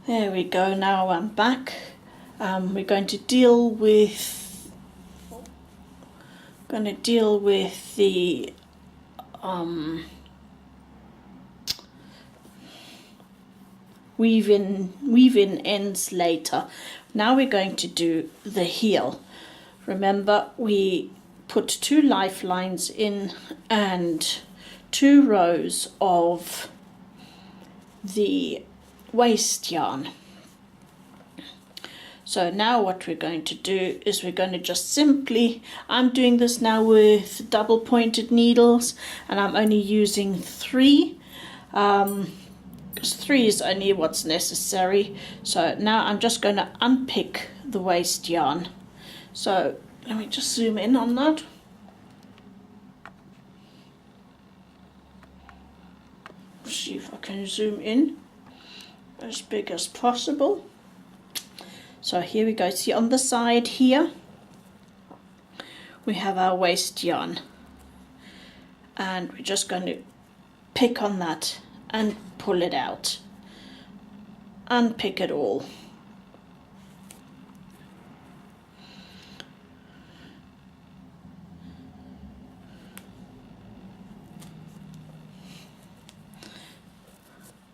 There we go, now I'm back. We're going to deal with the weave-in ends later. Now we're going to do the heel. Remember, we put 2 lifelines in and 2 rows of the waste yarn. So now what we're going to do is we're going to just simply, I'm doing this now with double pointed needles, and I'm only using 3, because 3 is only what's necessary. So now I'm just going to unpick the waste yarn. So let me just zoom in on that. See if I can zoom in as big as possible. So here we go. See on the side here we have our waste yarn, and we're just going to pick on that and pull it out. Unpick it all.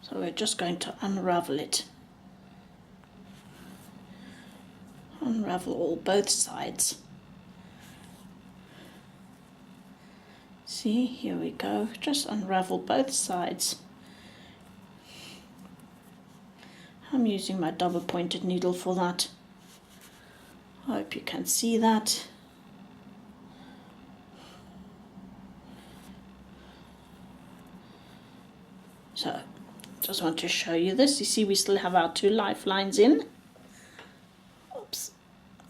So we're just going to unravel it. Unravel both sides. See, here we go. Just unravel both sides. I'm using my double pointed needle for that. I hope you can see that. So, just want to show you this. You see we still have our 2 lifelines in. Oops.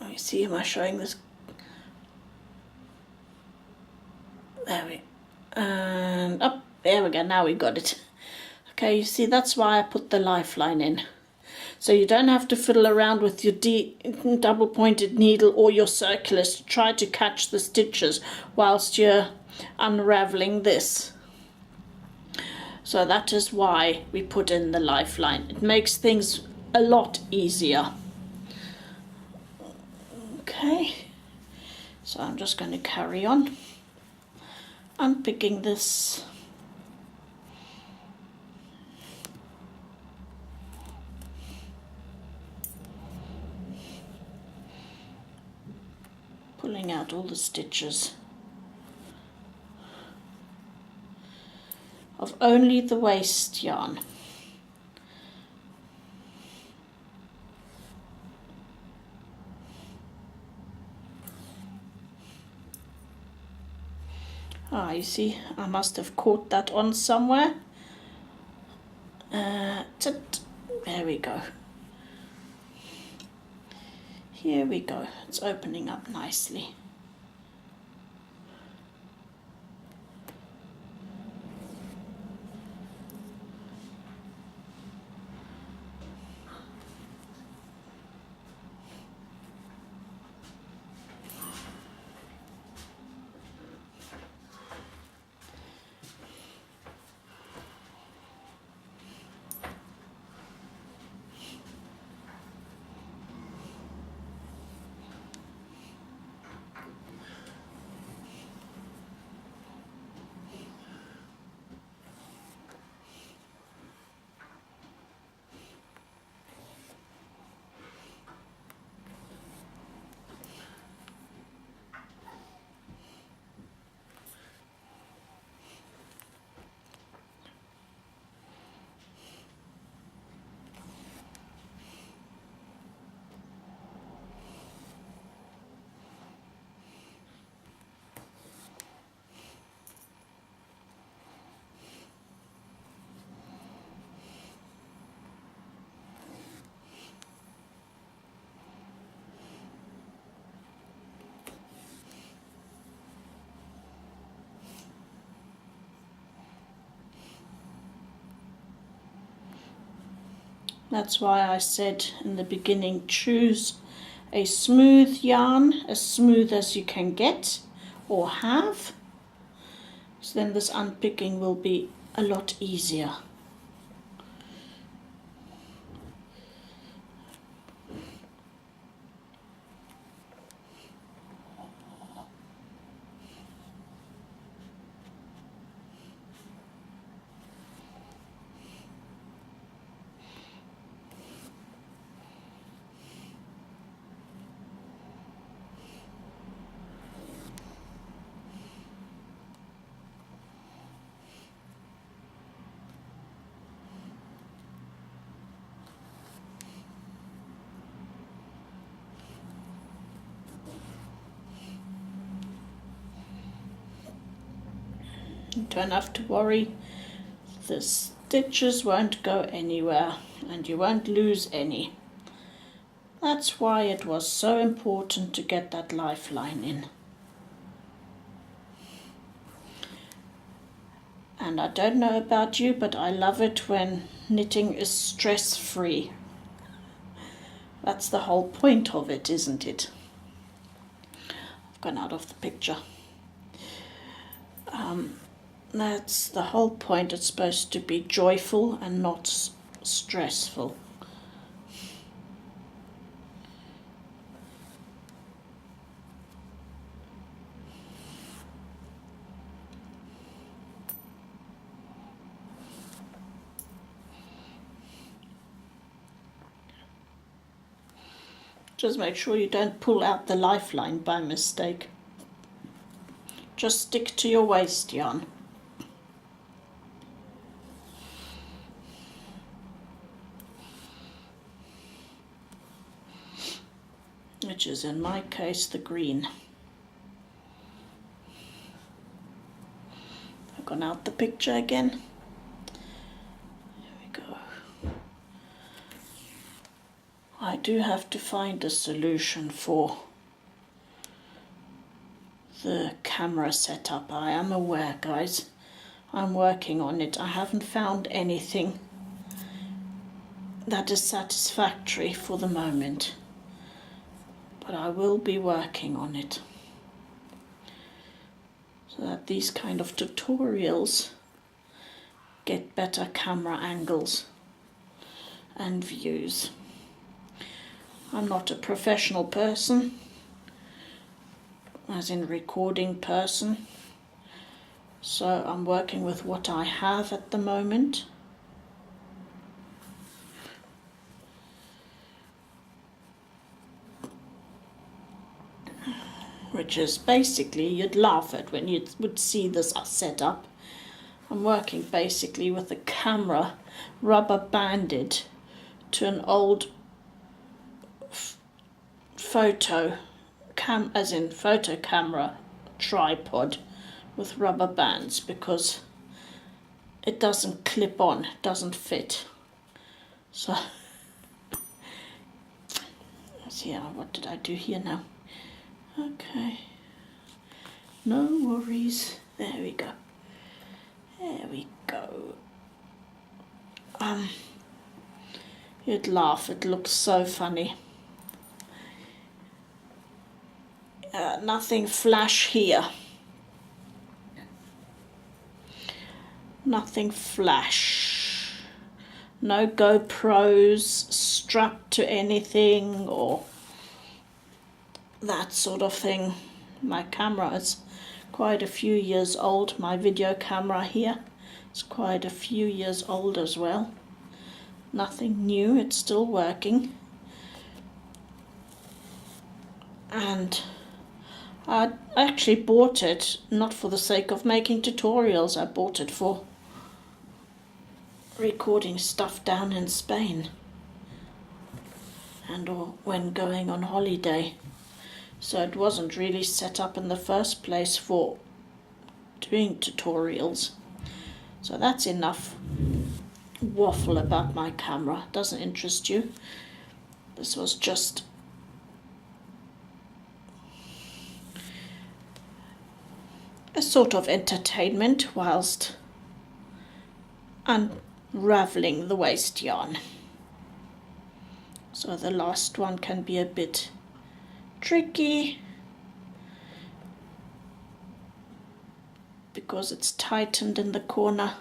Let me see, am I showing this? There we go. And up, there we go, now we got it. Okay, you see that's why I put the lifeline in. So you don't have to fiddle around with your double pointed needle or your circulars to try to catch the stitches whilst you're unraveling this. So that is why we put in the lifeline. It makes things a lot easier. Okay, so I'm just going to carry on unpicking this. Pulling out all the stitches of only the waste yarn. Ah, you see, I must have caught that on somewhere. There we go. Here we go. It's opening up nicely. That's why I said in the beginning, choose a smooth yarn, as smooth as you can get or have. So then this unpicking will be a lot easier. You don't have to worry. The stitches won't go anywhere and you won't lose any. That's why it was so important to get that lifeline in. And I don't know about you, but I love it when knitting is stress-free. That's the whole point of it, isn't it? I've gone out of the picture. That's the whole point. It's supposed to be joyful and not stressful. Just make sure you don't pull out the lifeline by mistake. Just stick to your waste yarn. Which is in my case the green. I've gone out the picture again. There we go. I do have to find a solution for the camera setup. I am aware, guys. I'm working on it. I haven't found anything that is satisfactory for the moment, but I will be working on it so that these kind of tutorials get better camera angles and views. I'm not a professional person, as in recording person, so I'm working with what I have at the moment. Which is basically, you'd laugh at when you would see this setup. I'm working basically with the camera rubber banded to an old photo camera tripod with rubber bands, because it doesn't clip on, it doesn't fit. So, let's see, what did I do here now? Okay, no worries. There we go. There we go. You'd laugh. It looks so funny. Nothing flash here. Nothing flash. No GoPros strapped to anything or that sort of thing. My camera is quite a few years old. My video camera here is quite a few years old as well. Nothing new, it's still working. And I actually bought it not for the sake of making tutorials. I bought it for recording stuff down in Spain and or when going on holiday. So it wasn't really set up in the first place for doing tutorials. So that's enough waffle about my camera. Doesn't interest you. This was just a sort of entertainment whilst unraveling the waste yarn. So the last one can be a bit tricky because it's tightened in the corner.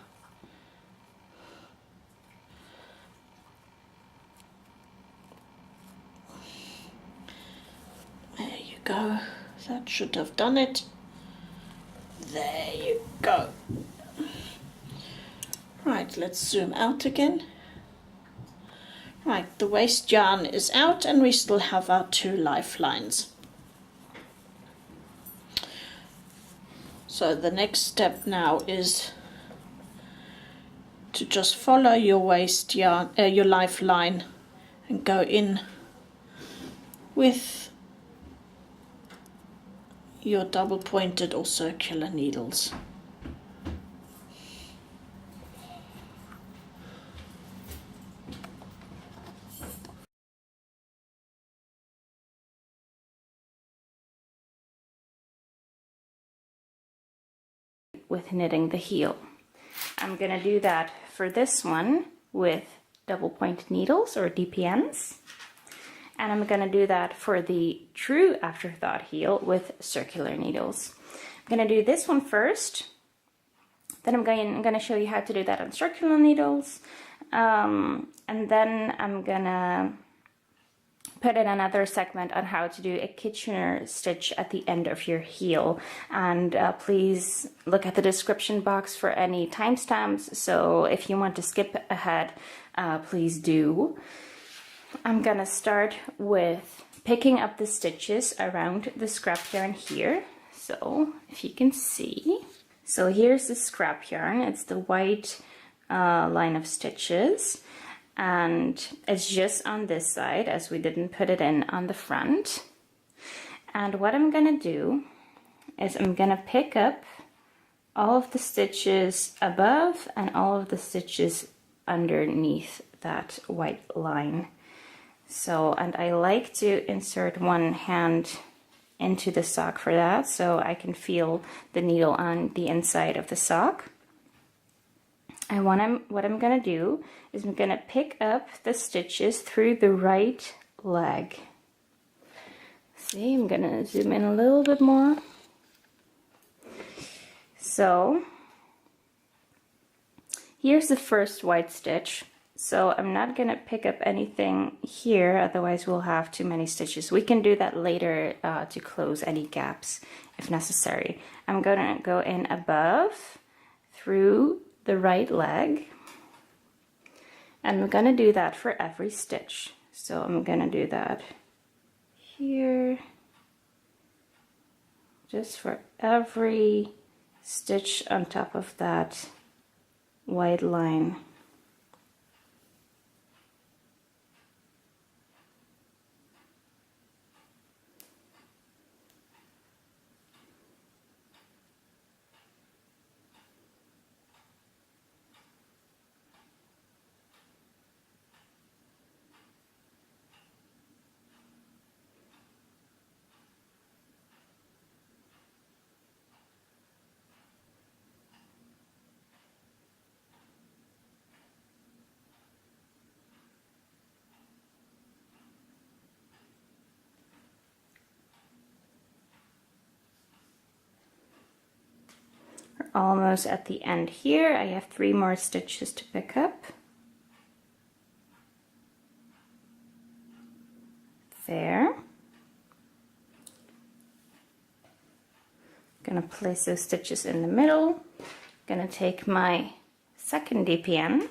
There you go. That should have done it. There you go. Right, let's zoom out again. Right, the waste yarn is out and we still have our 2 lifelines. So the next step now is to just follow your waste yarn, your lifeline, and go in with your double pointed or circular needles. with knitting the heel. I'm gonna do that for this one with double point needles or DPNs. And I'm gonna do that for the true Afterthought heel with circular needles. I'm gonna do this one first. Then I'm gonna show you how to do that on circular needles. And then I'm gonna put in another segment on how to do a Kitchener stitch at the end of your heel. And please look at the description box for any timestamps. So if you want to skip ahead, please do. I'm gonna start with picking up the stitches around the scrap yarn here. So if you can see, so here's the scrap yarn. It's the white line of stitches, and it's just on this side as we didn't put it in on the front. And what I'm gonna do is I'm gonna pick up all of the stitches above and all of the stitches underneath that white line. So, and I like to insert one hand into the sock for that, so I can feel the needle on the inside of the sock. And what I'm gonna do is I'm gonna pick up the stitches through the right leg. See, I'm gonna zoom in a little bit more. So, here's the first white stitch. So I'm not gonna pick up anything here, otherwise we'll have too many stitches. We can do that later to close any gaps if necessary. I'm gonna go in above through the right leg, and I'm gonna do that for every stitch. So I'm gonna do that here, just for every stitch on top of that white line. Almost at the end here. I have 3 more stitches to pick up. There. Gonna place those stitches in the middle. Gonna take my second DPN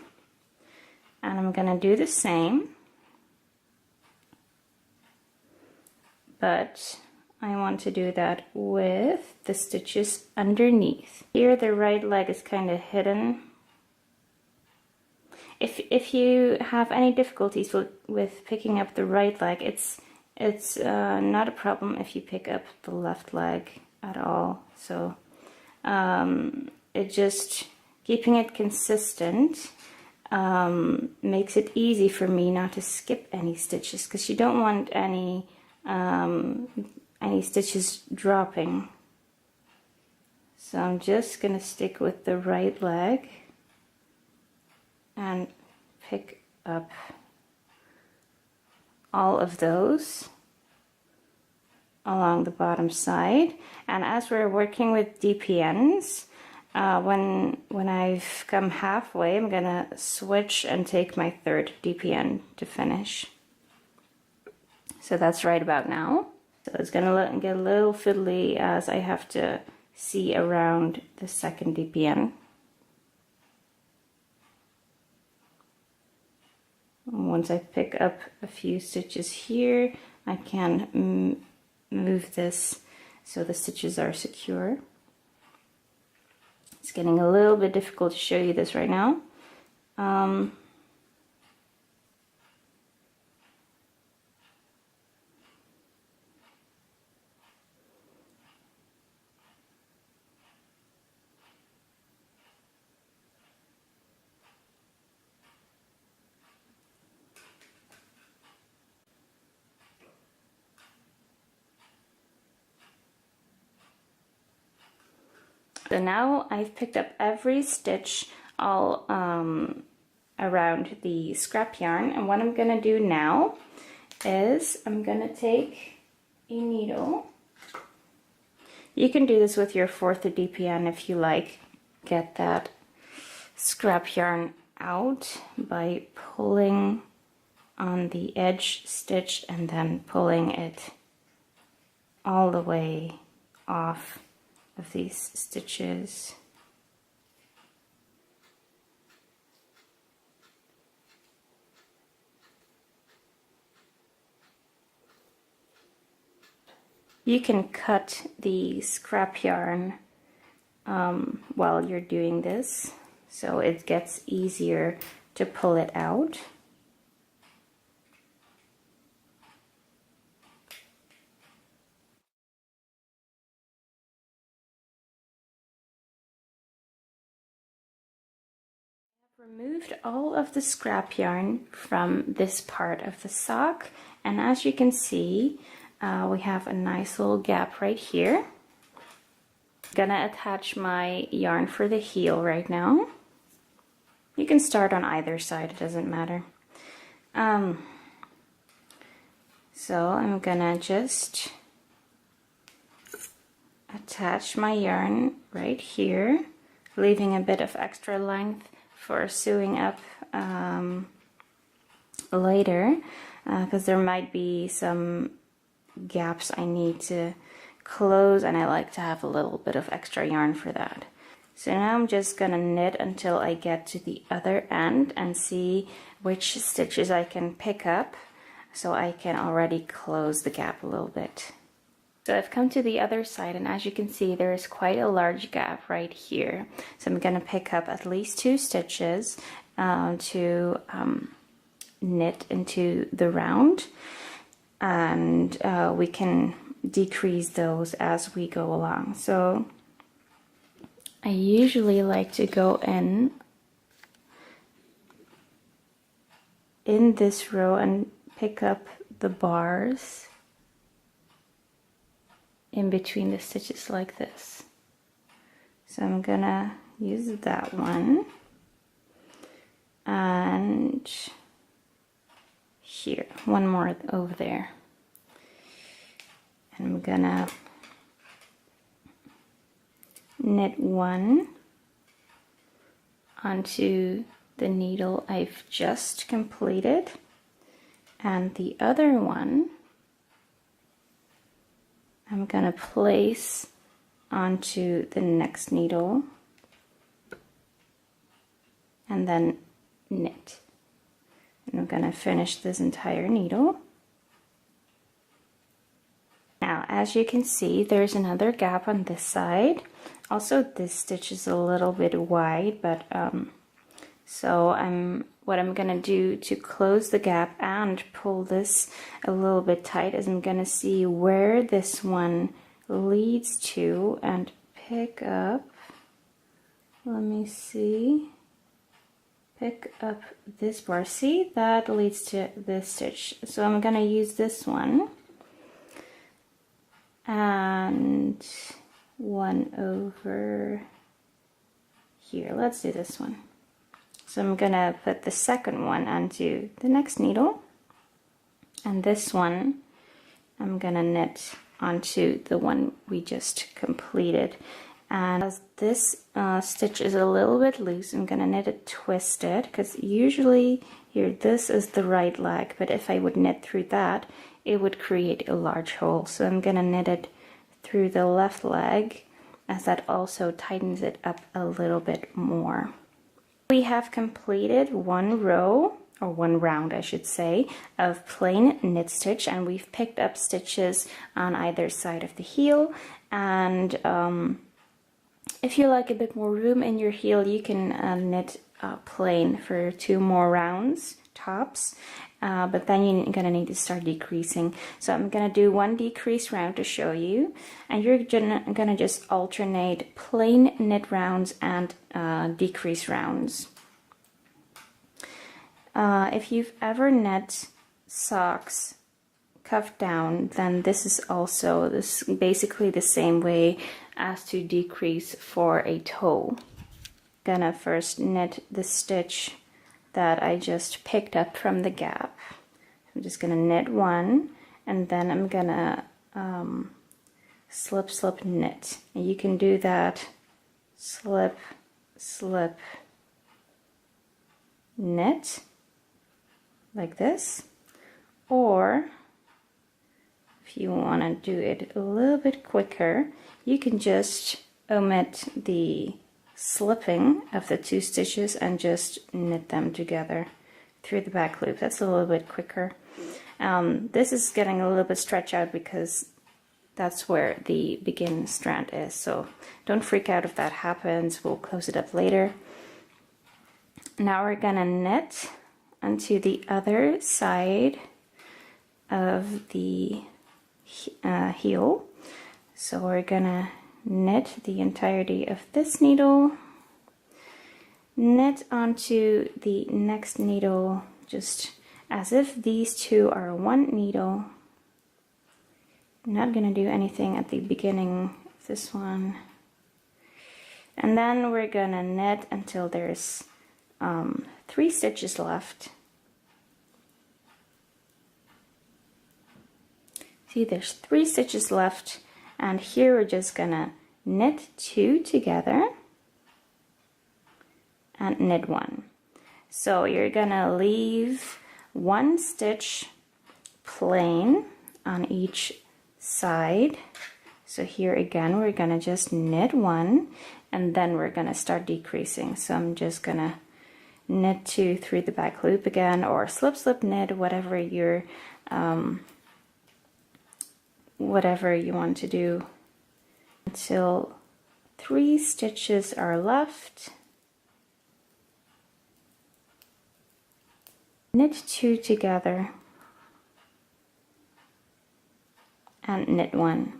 and I'm gonna do the same, but I want to do that with the stitches underneath. Here the right leg is kind of hidden. If you have any difficulties with picking up the right leg, it's not a problem if you pick up the left leg at all. So it just, keeping it consistent makes it easy for me not to skip any stitches, because you don't want any stitches dropping. So I'm just gonna stick with the right leg and pick up all of those along the bottom side. And as we're working with DPNs, when I've come halfway, I'm gonna switch and take my third DPN to finish. So that's right about now. So it's gonna get a little fiddly as I have to see around the second DPN. Once I pick up a few stitches here, I can move this so the stitches are secure. It's getting a little bit difficult to show you this right now. So now I've picked up every stitch all around the scrap yarn, and what I'm gonna do now is I'm gonna take a needle. You can do this with your 4th DPN if you like. Get that scrap yarn out by pulling on the edge stitch and then pulling it all the way off of these stitches. You can cut the scrap yarn while you're doing this, so it gets easier to pull it out. I've removed all of the scrap yarn from this part of the sock, and as you can see, we have a nice little gap right here. Gonna attach my yarn for the heel right now. You can start on either side, it doesn't matter. So I'm gonna just attach my yarn right here, leaving a bit of extra length for sewing up later, because there might be some gaps I need to close, and I like to have a little bit of extra yarn for that. So now I'm just gonna knit until I get to the other end and see which stitches I can pick up, so I can already close the gap a little bit. So I've come to the other side, and as you can see, there is quite a large gap right here. So I'm gonna pick up at least 2 stitches to knit into the round, and we can decrease those as we go along. So I usually like to go in this row and pick up the bars in between the stitches like this. So I'm gonna use that one, and here, one more over there. And I'm gonna knit one onto the needle I've just completed, and the other one I'm gonna place onto the next needle and then knit. And I'm gonna finish this entire needle. Now, as you can see, there's another gap on this side. Also, this stitch is a little bit wide, but what I'm gonna do to close the gap and pull this a little bit tight is I'm gonna see where this one leads to and pick up, let me see, pick up this bar. See, that leads to this stitch. So I'm gonna use this one and one over here. Let's do this one. So I'm gonna put the second one onto the next needle, and this one I'm gonna knit onto the one we just completed. And as this stitch is a little bit loose, I'm gonna knit it twisted, because usually here this is the right leg, but if I would knit through that, it would create a large hole. So I'm gonna knit it through the left leg, as that also tightens it up a little bit more. We have completed one row, or one round I should say, of plain knit stitch, and we've picked up stitches on either side of the heel. And if you like a bit more room in your heel, you can knit plain for 2 more rounds tops, but then you're gonna need to start decreasing. So I'm gonna do 1 decrease round to show you, and you're gonna just alternate plain knit rounds and decrease rounds. If you've ever knit socks cuff down, then this is also basically the same way as to decrease for a toe. Gonna first knit the stitch that I just picked up from the gap. I'm just gonna knit one, and then I'm gonna slip, slip, knit. And you can do that slip, slip, knit like this, or if you want to do it a little bit quicker, you can just omit the slipping of the 2 stitches and just knit them together through the back loop. That's a little bit quicker. This is getting a little bit stretched out because that's where the begin strand is, so don't freak out if that happens. We'll close it up later. Now we're gonna knit onto the other side of the heel. So we're gonna knit the entirety of this needle, knit onto the next needle, just as if these two are one needle. I'm not gonna do anything at the beginning of this one. And then we're gonna knit until there's 3 stitches left. See, there's 3 stitches left, and here we're just gonna knit 2 together and knit 1. So you're gonna leave 1 stitch plain on each side. So here again we're gonna just knit 1, and then we're gonna start decreasing. So I'm just gonna knit 2 through the back loop again, or slip, slip, knit, whatever you want to do, until 3 stitches are left. Knit 2 together and knit 1.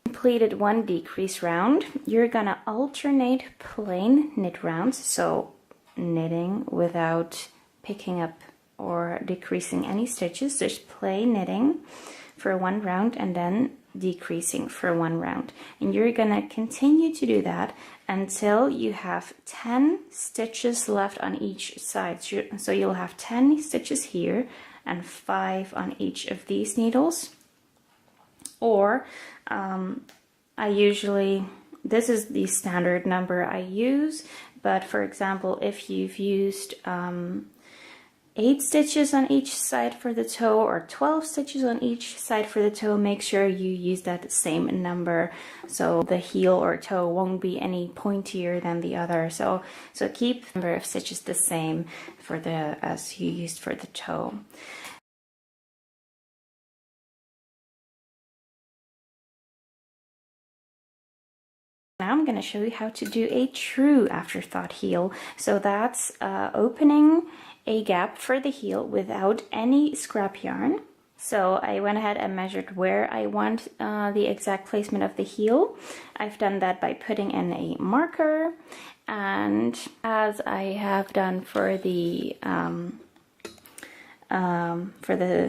Completed 1 decrease round. You're gonna alternate plain knit rounds, so knitting without picking up or decreasing any stitches, just plain knitting for 1 round and then decreasing for 1 round. And you're gonna continue to do that until you have 10 stitches left on each side. So you'll have 10 stitches here and 5 on each of these needles. Or this is the standard number I use, but for example, if you've used 8 stitches on each side for the toe, or 12 stitches on each side for the toe, make sure you use that same number, so the heel or toe won't be any pointier than the other. So keep the number of stitches the same for as you used for the toe. Now I'm going to show you how to do a true afterthought heel. So that's opening a gap for the heel without any scrap yarn. So I went ahead and measured where I want the exact placement of the heel. I've done that by putting in a marker, and as I have done for the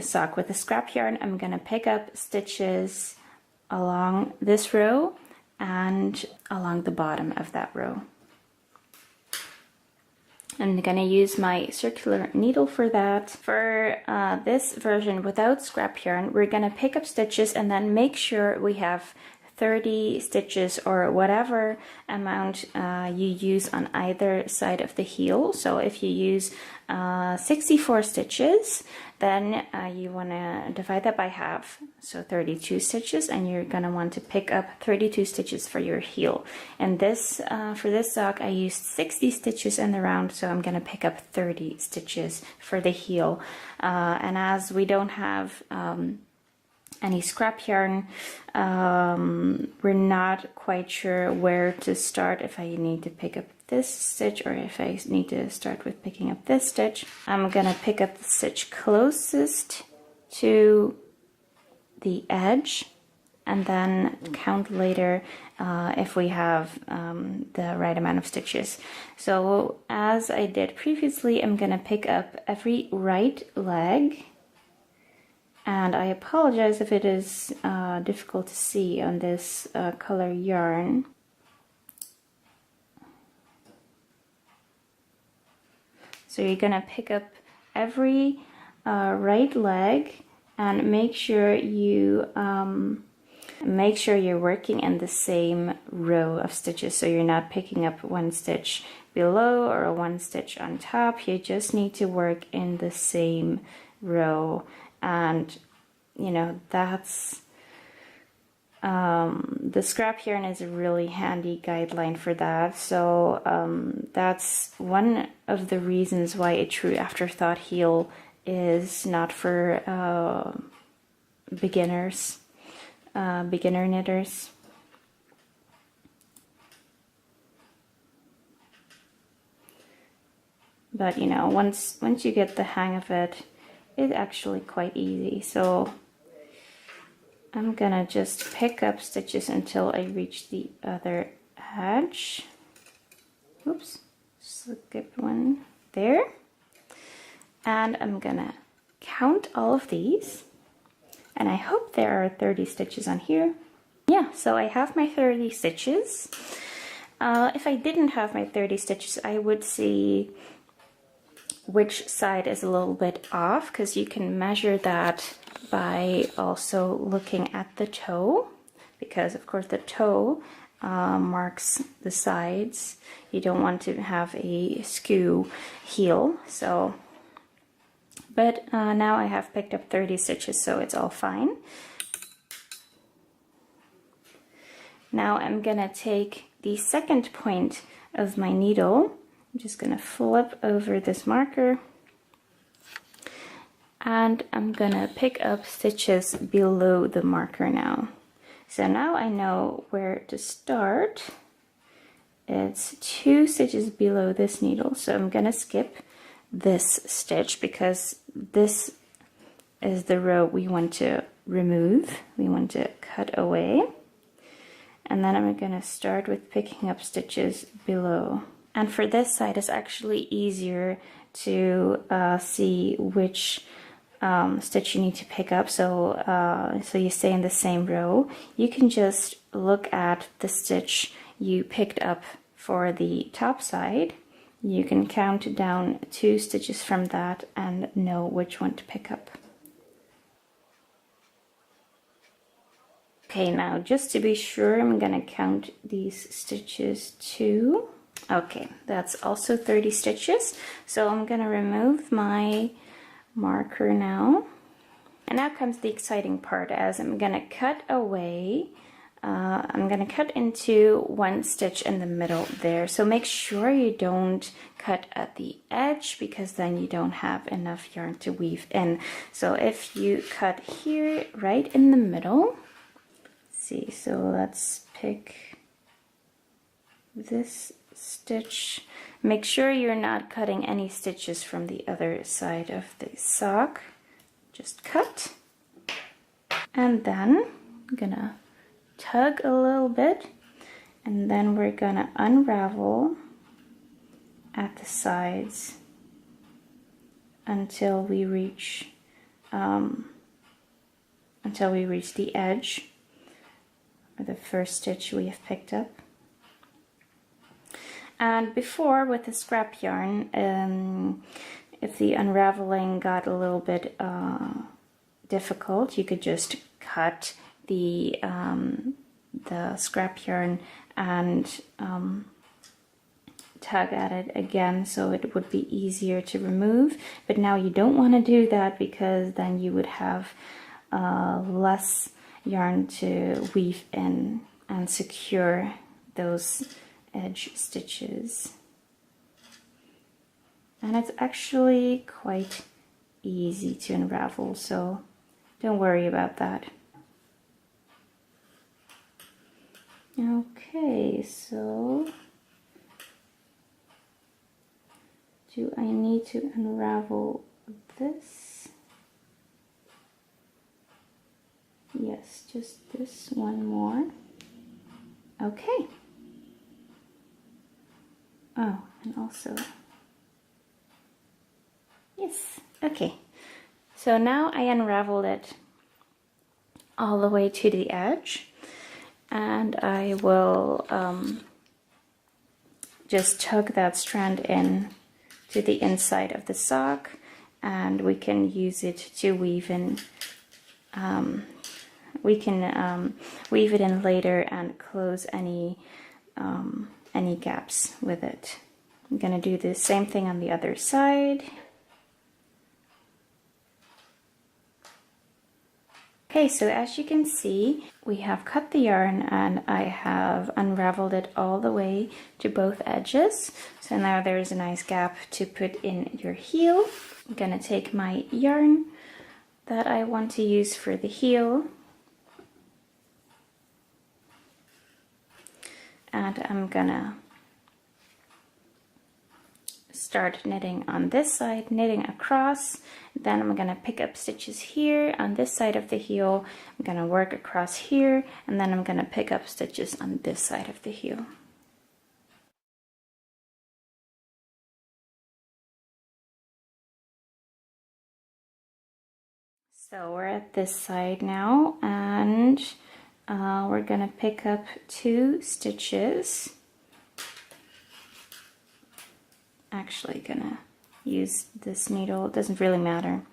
sock with the scrap yarn, I'm going to pick up stitches along this row and along the bottom of that row. I'm going to use my circular needle for that. For this version without scrap yarn, we're going to pick up stitches and then make sure we have 30 stitches or whatever amount you use on either side of the heel. So if you use 64 stitches, then you want to divide that by half, so 32 stitches, and you're going to want to pick up 32 stitches for your heel. And this for this sock I used 60 stitches in the round, so I'm going to pick up 30 stitches for the heel. And as we don't have any scrap yarn, we're not quite sure where to start, if I need to pick up this stitch or if I need to start with picking up this stitch. I'm gonna pick up the stitch closest to the edge and then count later if we have the right amount of stitches. So as I did previously, I'm gonna pick up every right leg And I apologize if it is difficult to see on this color yarn. So you're gonna pick up every right leg and make sure you're working in the same row of stitches. So you're not picking up one stitch below or one stitch on top. You just need to work in the same row, and you know, that's the scrap yarn is a really handy guideline for that. So that's one of the reasons why a true afterthought heel is not for beginners, beginner knitters. But you know, once you get the hang of it, it's actually quite easy. So I'm gonna just pick up stitches until I reach the other edge. Oops, skip one there. And I'm gonna count all of these. And I hope there are 30 stitches on here. Yeah, so I have my 30 stitches. If I didn't have my 30 stitches, I would see which side is a little bit off, because you can measure that by also looking at the toe, because of course the toe marks the sides. You don't want to have a skew heel. So, but now I have picked up 30 stitches, so it's all fine. Now I'm gonna take the second point of my needle. I'm just gonna flip over this marker, and I'm gonna pick up stitches below the marker now. So now I know where to start. It's 2 stitches below this needle, so I'm gonna skip this stitch because this is the row we want to remove, we want to cut away. And then I'm gonna start with picking up stitches below. And for this side, it's actually easier to see which stitch you need to pick up, so you stay in the same row. You can just look at the stitch you picked up for the top side. You can count down 2 stitches from that and know which one to pick up. Okay, now just to be sure, I'm gonna count these stitches too. Okay, that's also 30 stitches. So I'm gonna remove my marker now. And now comes the exciting part, as I'm gonna cut away. I'm gonna cut into 1 stitch in the middle there. So make sure you don't cut at the edge, because then you don't have enough yarn to weave in. So if you cut here right in the middle, see, so let's pick this stitch. Make sure you're not cutting any stitches from the other side of the sock. Just cut, and then I'm gonna tug a little bit, and then we're gonna unravel at the sides until we reach the edge, or the first stitch we have picked up. And before, with the scrap yarn, if the unraveling got a little bit difficult, you could just cut the scrap yarn and tug at it again, so it would be easier to remove. But now you don't want to do that, because then you would have less yarn to weave in and secure those edge stitches. And it's actually quite easy to unravel, so don't worry about that. Okay, so do I need to unravel this? Yes, just this one more. Okay. Oh, and also, yes, okay. So now I unraveled it all the way to the edge, and I will just tug that strand in to the inside of the sock, and we can use it to weave in. We can weave it in later and close any gaps with it. I'm gonna do the same thing on the other side. Okay, so as you can see, we have cut the yarn and I have unraveled it all the way to both edges. So now there's a nice gap to put in your heel. I'm gonna take my yarn that I want to use for the heel, and I'm gonna start knitting on this side, knitting across. Then I'm gonna pick up stitches here on this side of the heel. I'm gonna work across here, and then I'm gonna pick up stitches on this side of the heel. So we're at this side now, and we're gonna pick up 2 stitches. Actually gonna use this needle, it doesn't really matter.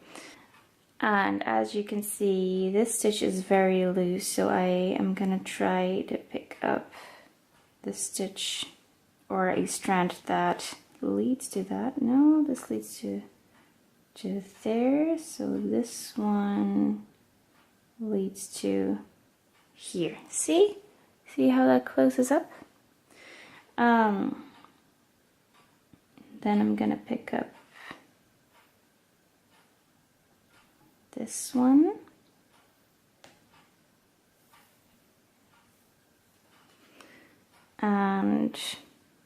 And as you can see, this stitch is very loose, so I am gonna try to pick up the stitch or a strand that leads to that. No, this leads to there, so this one leads to here. See how that closes up? Then I'm gonna pick up this one, and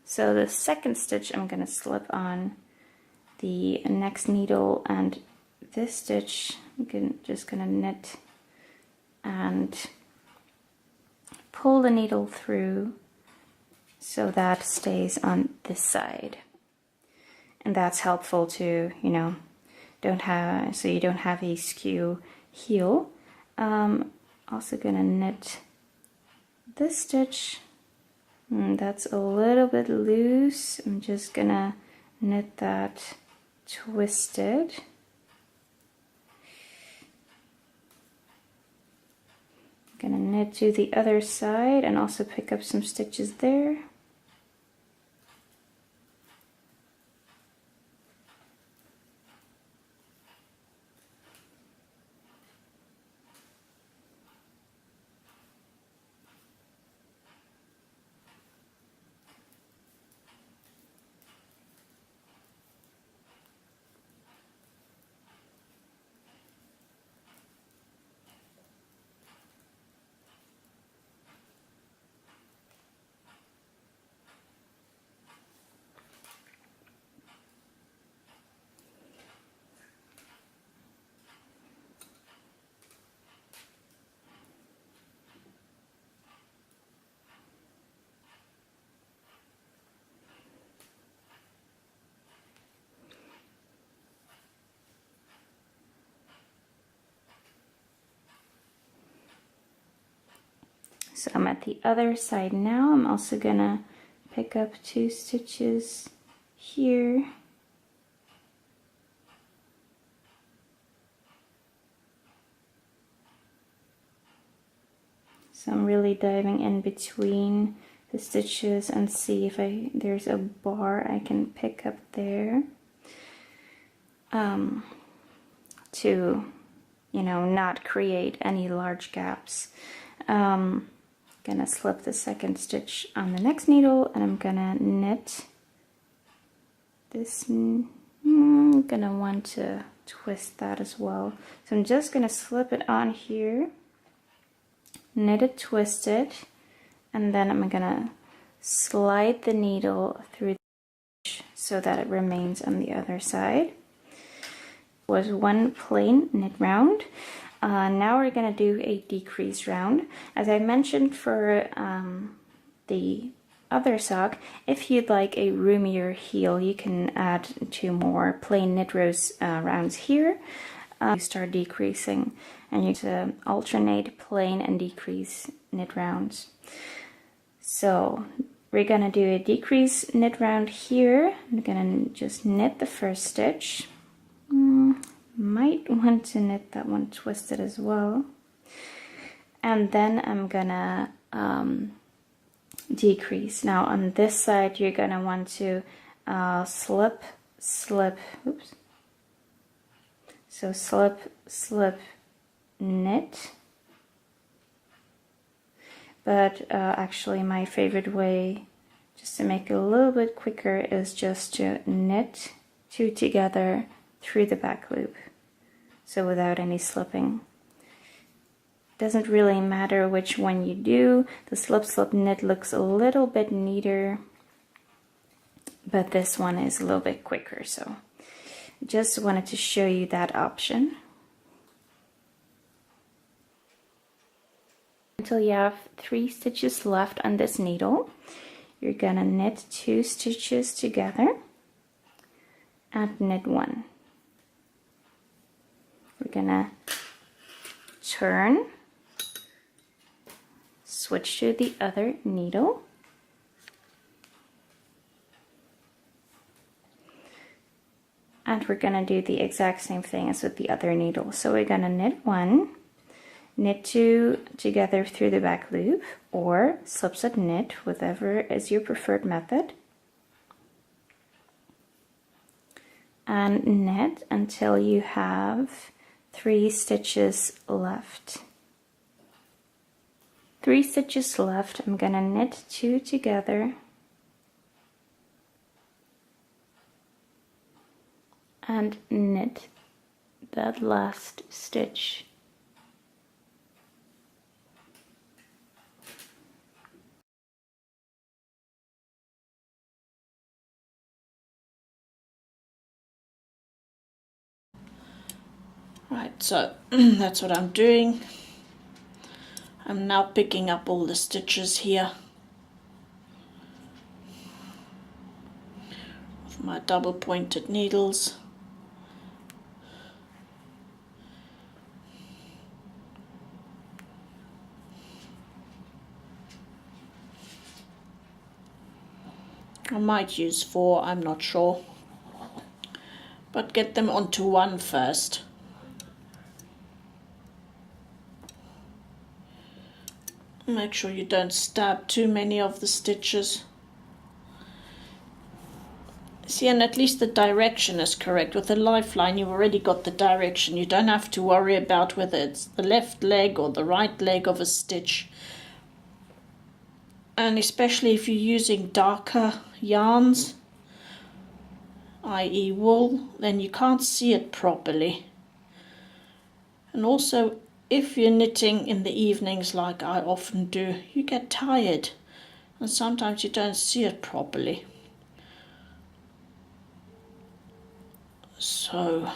so the second stitch I'm gonna slip on the next needle, and this stitch I'm just gonna knit and pull the needle through so that stays on this side. And that's helpful to, you know, so you don't have a skew heel. Also gonna knit this stitch. That's a little bit loose. I'm just gonna knit that twisted. I'm gonna knit to the other side and also pick up some stitches there. So I'm at the other side now. I'm also gonna pick up 2 stitches here. So I'm really diving in between the stitches and see if there's a bar I can pick up there, to, you know, not create any large gaps. Gonna slip the second stitch on the next needle, and I'm gonna knit this. I'm gonna want to twist that as well. So I'm just gonna slip it on here, knit it, twist it, and then I'm gonna slide the needle through the stitch so that it remains on the other side. Was one plain knit round. Now we're going to do a decrease round. As I mentioned for the other sock, if you'd like a roomier heel, you can add 2 more plain knit rows rounds here. you start decreasing, and you to alternate plain and decrease knit rounds. So we're gonna do a decrease knit round here. I'm gonna just knit the first stitch. Might want to knit that one twisted as well. And then I'm gonna decrease. Now on this side you're gonna want to slip, oops. So slip, slip, knit. But actually my favorite way, just to make it a little bit quicker, is just to knit two together through the back loop. So without any slipping. Doesn't really matter which one you do. The slip, slip, knit looks a little bit neater, but this one is a little bit quicker. So just wanted to show you that option. Until you have 3 stitches left on this needle, you're gonna knit 2 stitches together and knit 1. We're gonna turn, switch to the other needle, and we're gonna do the exact same thing as with the other needle. So we're gonna knit 1, knit 2 together through the back loop, or slip slip knit, whatever is your preferred method, and knit until you have 3 stitches left. 3 stitches left. I'm gonna knit 2 together and knit that last stitch. Right, so that's what I'm doing. I'm now picking up all the stitches here with my double pointed needles. I might use 4, I'm not sure, but get them onto 1 first. Make sure you don't stab too many of the stitches. See, and at least the direction is correct. With the lifeline, you've already got the direction. You don't have to worry about whether it's the left leg or the right leg of a stitch. And especially if you're using darker yarns, i.e. wool, then you can't see it properly. And also, if you're knitting in the evenings like I often do, you get tired and sometimes you don't see it properly. So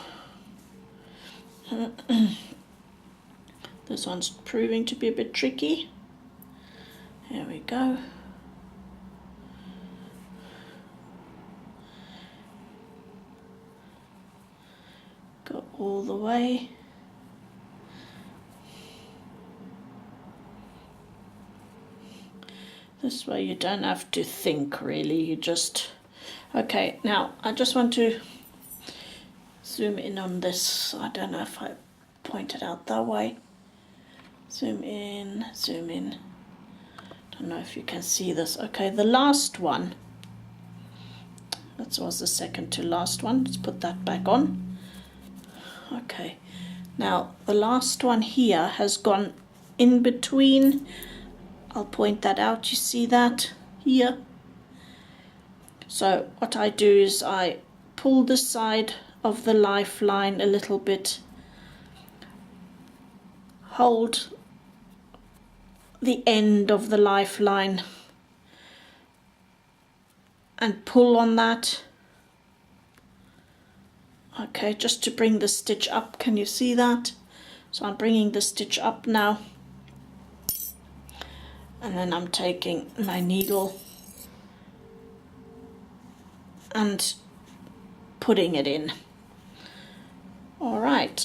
this one's proving to be a bit tricky. Here we go. Go all the way. This way you don't have to think really, you just... Okay, now I just want to zoom in on this. I don't know if I pointed out that way. Zoom in, zoom in. Don't know if you can see this. Okay, the last one. That was the second to last one. Let's put that back on. Okay, now the last one here has gone in between. I'll point that out, you see that here? So what I do is I pull the side of the lifeline a little bit, hold the end of the lifeline and pull on that. Okay, just to bring the stitch up, can you see that? So I'm bringing the stitch up now. And then I'm taking my needle and putting it in. All right,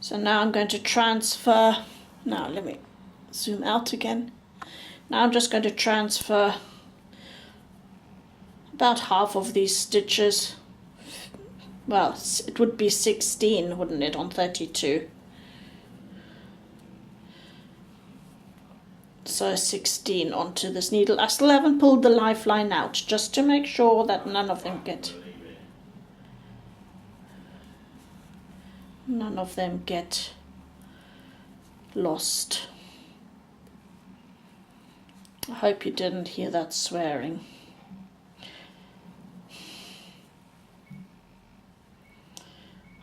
So now I'm going to transfer, now let me zoom out again. Now I'm just going to transfer about half of these stitches. Well, it would be 16, wouldn't it, on 32? So 16 onto this needle. I still haven't pulled the lifeline out, just to make sure that none of them get lost. I hope you didn't hear that swearing.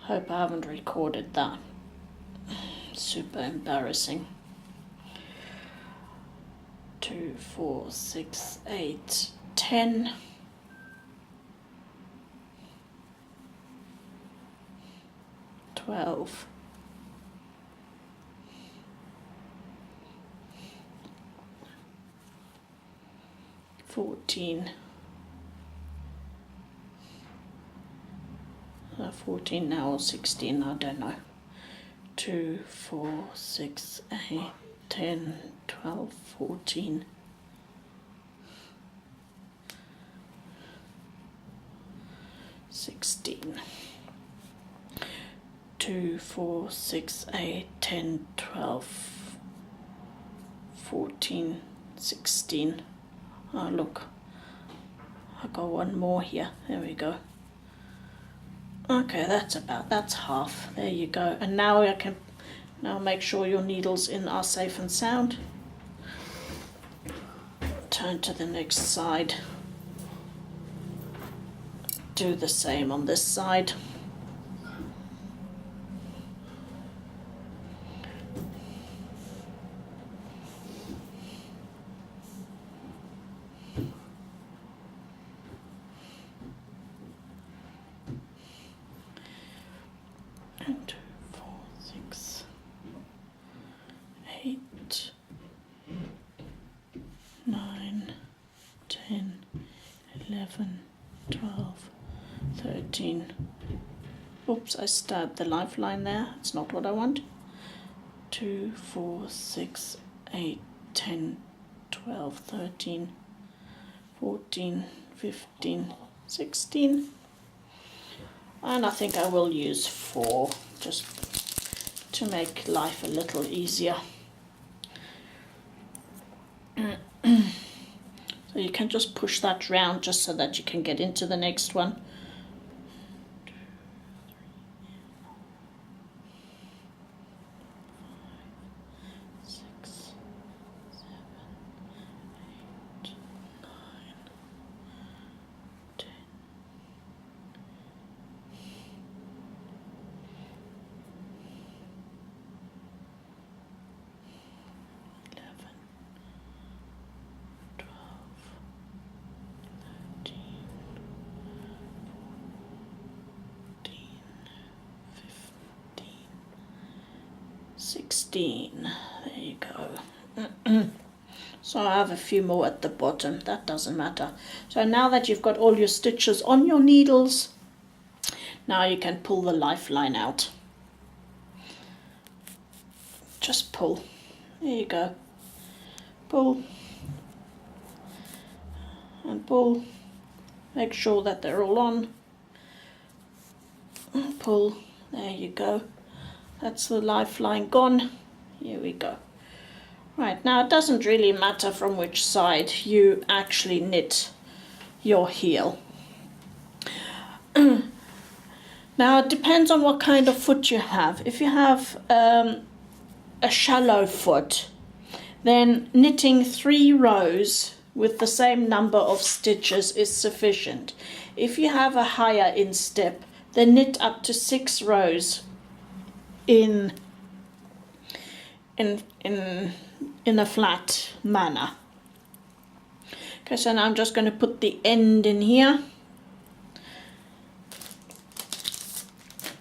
Hope I haven't recorded that. Super embarrassing. 2, 4, 6, 8, 10. 12. 14. 14 now or 16, I don't know. 2, 4, 6, 8, 10, 12, 14. 16. 2, 4, 6, 8, 10, 12, 14, 16. Oh look, I got one more here. There we go. Okay, that's half. There you go. And now I can make sure your needles are safe and sound. Turn to the next side. Do the same on this side. And 2, 4, 6, 8, 9, 10, 11, 12, 13. Oops, I stabbed the lifeline there. It's not what I want. 2, 4, 6, 8, 10, 12, 13, 14, 15, 16. And I think I will use 4 just to make life a little easier. So you can just push that round just so that you can get into the next one. 16. There you go. So I have a few more at the bottom. That doesn't matter. So now that you've got all your stitches on your needles, now you can pull the lifeline out. Just pull. There you go. Pull. And pull. Make sure that they're all on. And pull. There you go. That's the lifeline gone. Here we go. Right, now it doesn't really matter from which side you actually knit your heel. Now it depends on what kind of foot you have. If you have a shallow foot, then knitting 3 rows with the same number of stitches is sufficient. If you have a higher instep, then knit up to 6 rows in a flat manner. Okay, so now I'm just going to put the end in here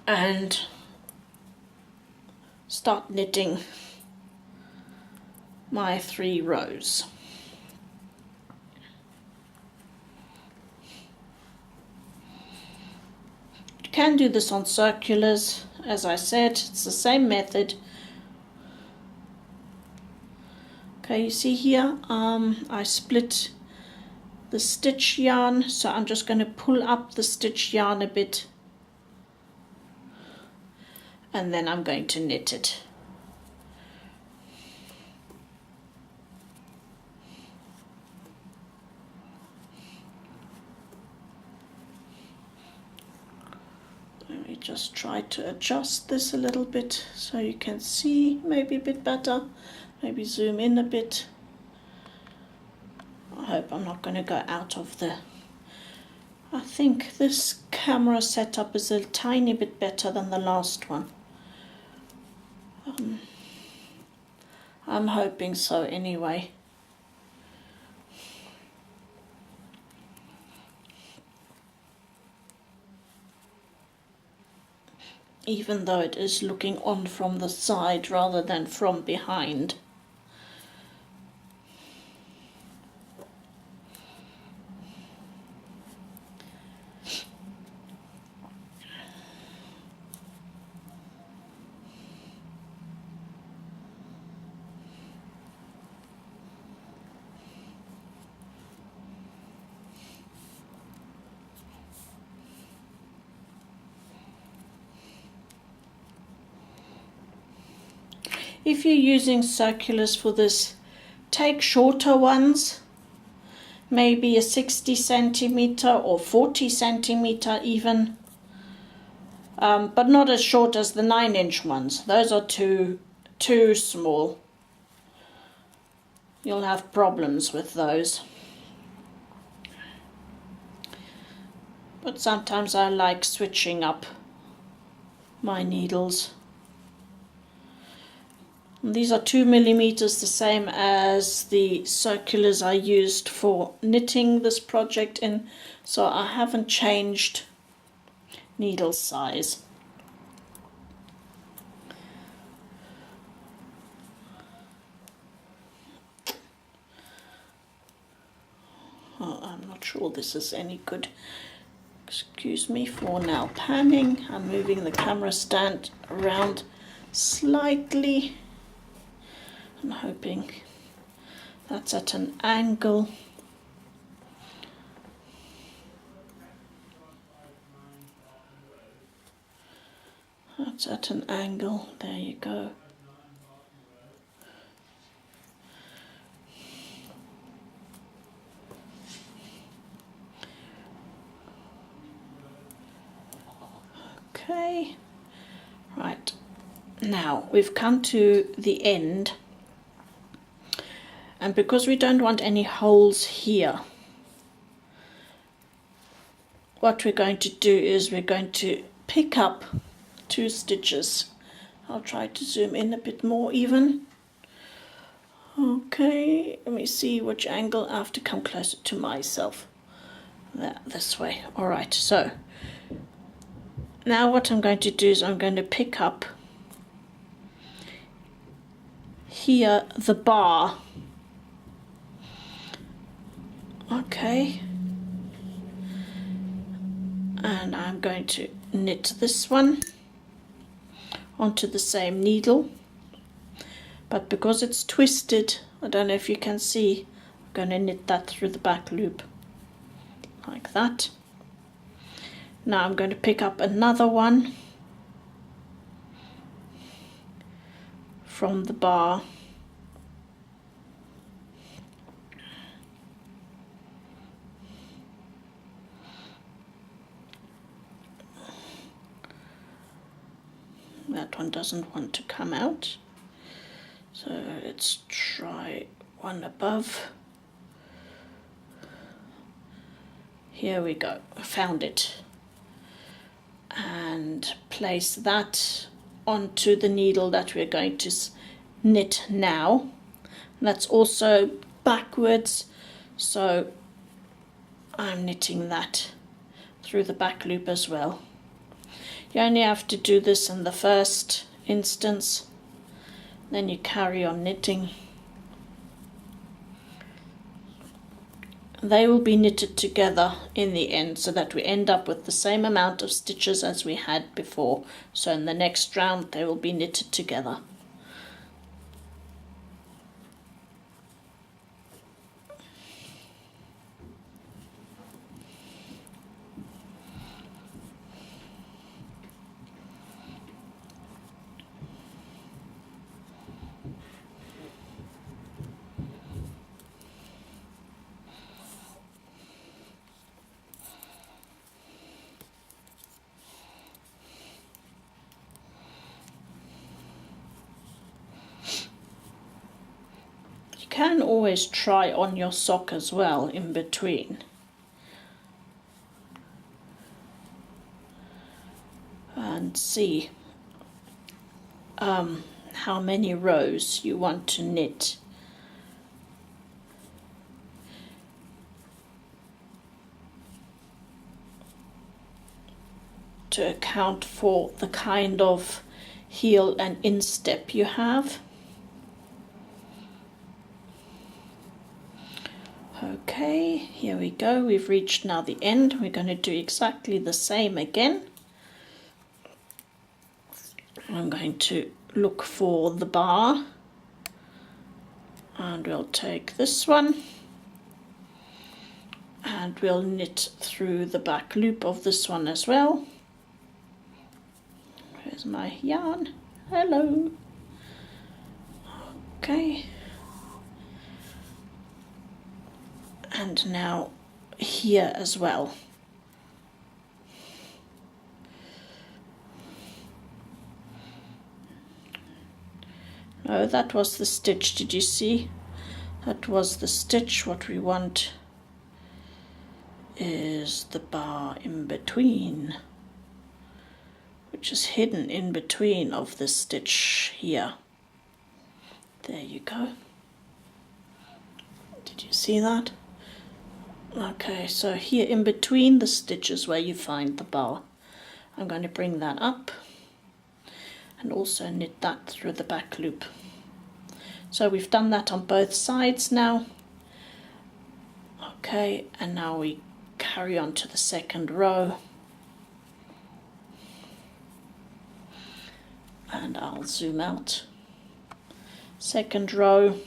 and start knitting my 3 rows. You can do this on circulars. as I said, it's the same method. Okay, you see here, I split the stitch yarn, so I'm just going to pull up the stitch yarn a bit, and then I'm going to knit it. Let me just try to adjust this a little bit so you can see maybe a bit better. Maybe zoom in a bit. I hope I'm not going to go out of the... I think this camera setup is a tiny bit better than the last one. I'm hoping so anyway. Even though it is looking on from the side rather than from behind. If you're using circulars for this, take shorter ones, maybe a 60 centimeter or 40 centimeter even, but not as short as the 9-inch ones. Those are too small. You'll have problems with those. But sometimes I like switching up my needles. These are 2 millimeters, the same as the circulars I used for knitting this project in, so I haven't changed needle size. Oh, I'm not sure this is any good. Excuse me for now panning. I'm moving the camera stand around slightly. I'm hoping that's at an angle. That's at an angle. There you go. Okay. Right. Now we've come to the end. And because we don't want any holes here, what we're going to do is we're going to pick up 2 stitches. I'll try to zoom in a bit more even. Okay, let me see which angle. I have to come closer to myself. This way. Alright, so now what I'm going to do is I'm going to pick up here the bar. Okay, and I'm going to knit this one onto the same needle, but because it's twisted, I don't know if you can see, I'm going to knit that through the back loop like that. Now I'm going to pick up another one from the bar. That one doesn't want to come out, so let's try one above. Here we go, I found it. And place that onto the needle that we're going to knit now. That's also backwards, so I'm knitting that through the back loop as well. You only have to do this in the first instance, then you carry on knitting they will be knitted together in the end so that we end up with the same amount of stitches as we had before. So in the next round they will be knitted together. You can always try on your sock as well in between. And see how many rows you want to knit. To account for the kind of heel and instep you have. Okay, here we go. We've reached now the end. We're going to do exactly the same again. I'm going to look for the bar, and we'll take this one and we'll knit through the back loop of this one as well. Where's my yarn? Hello. Okay. And now here as well. No, that was the stitch, did you see? That was the stitch. What we want is the bar in between, which is hidden in between of the stitch here. There you go. Did you see that? Okay, so here in between the stitches where you find the bar. I'm going to bring that up and also knit that through the back loop. So we've done that on both sides now. Okay, and now we carry on to the second row. And I'll zoom out. Second row.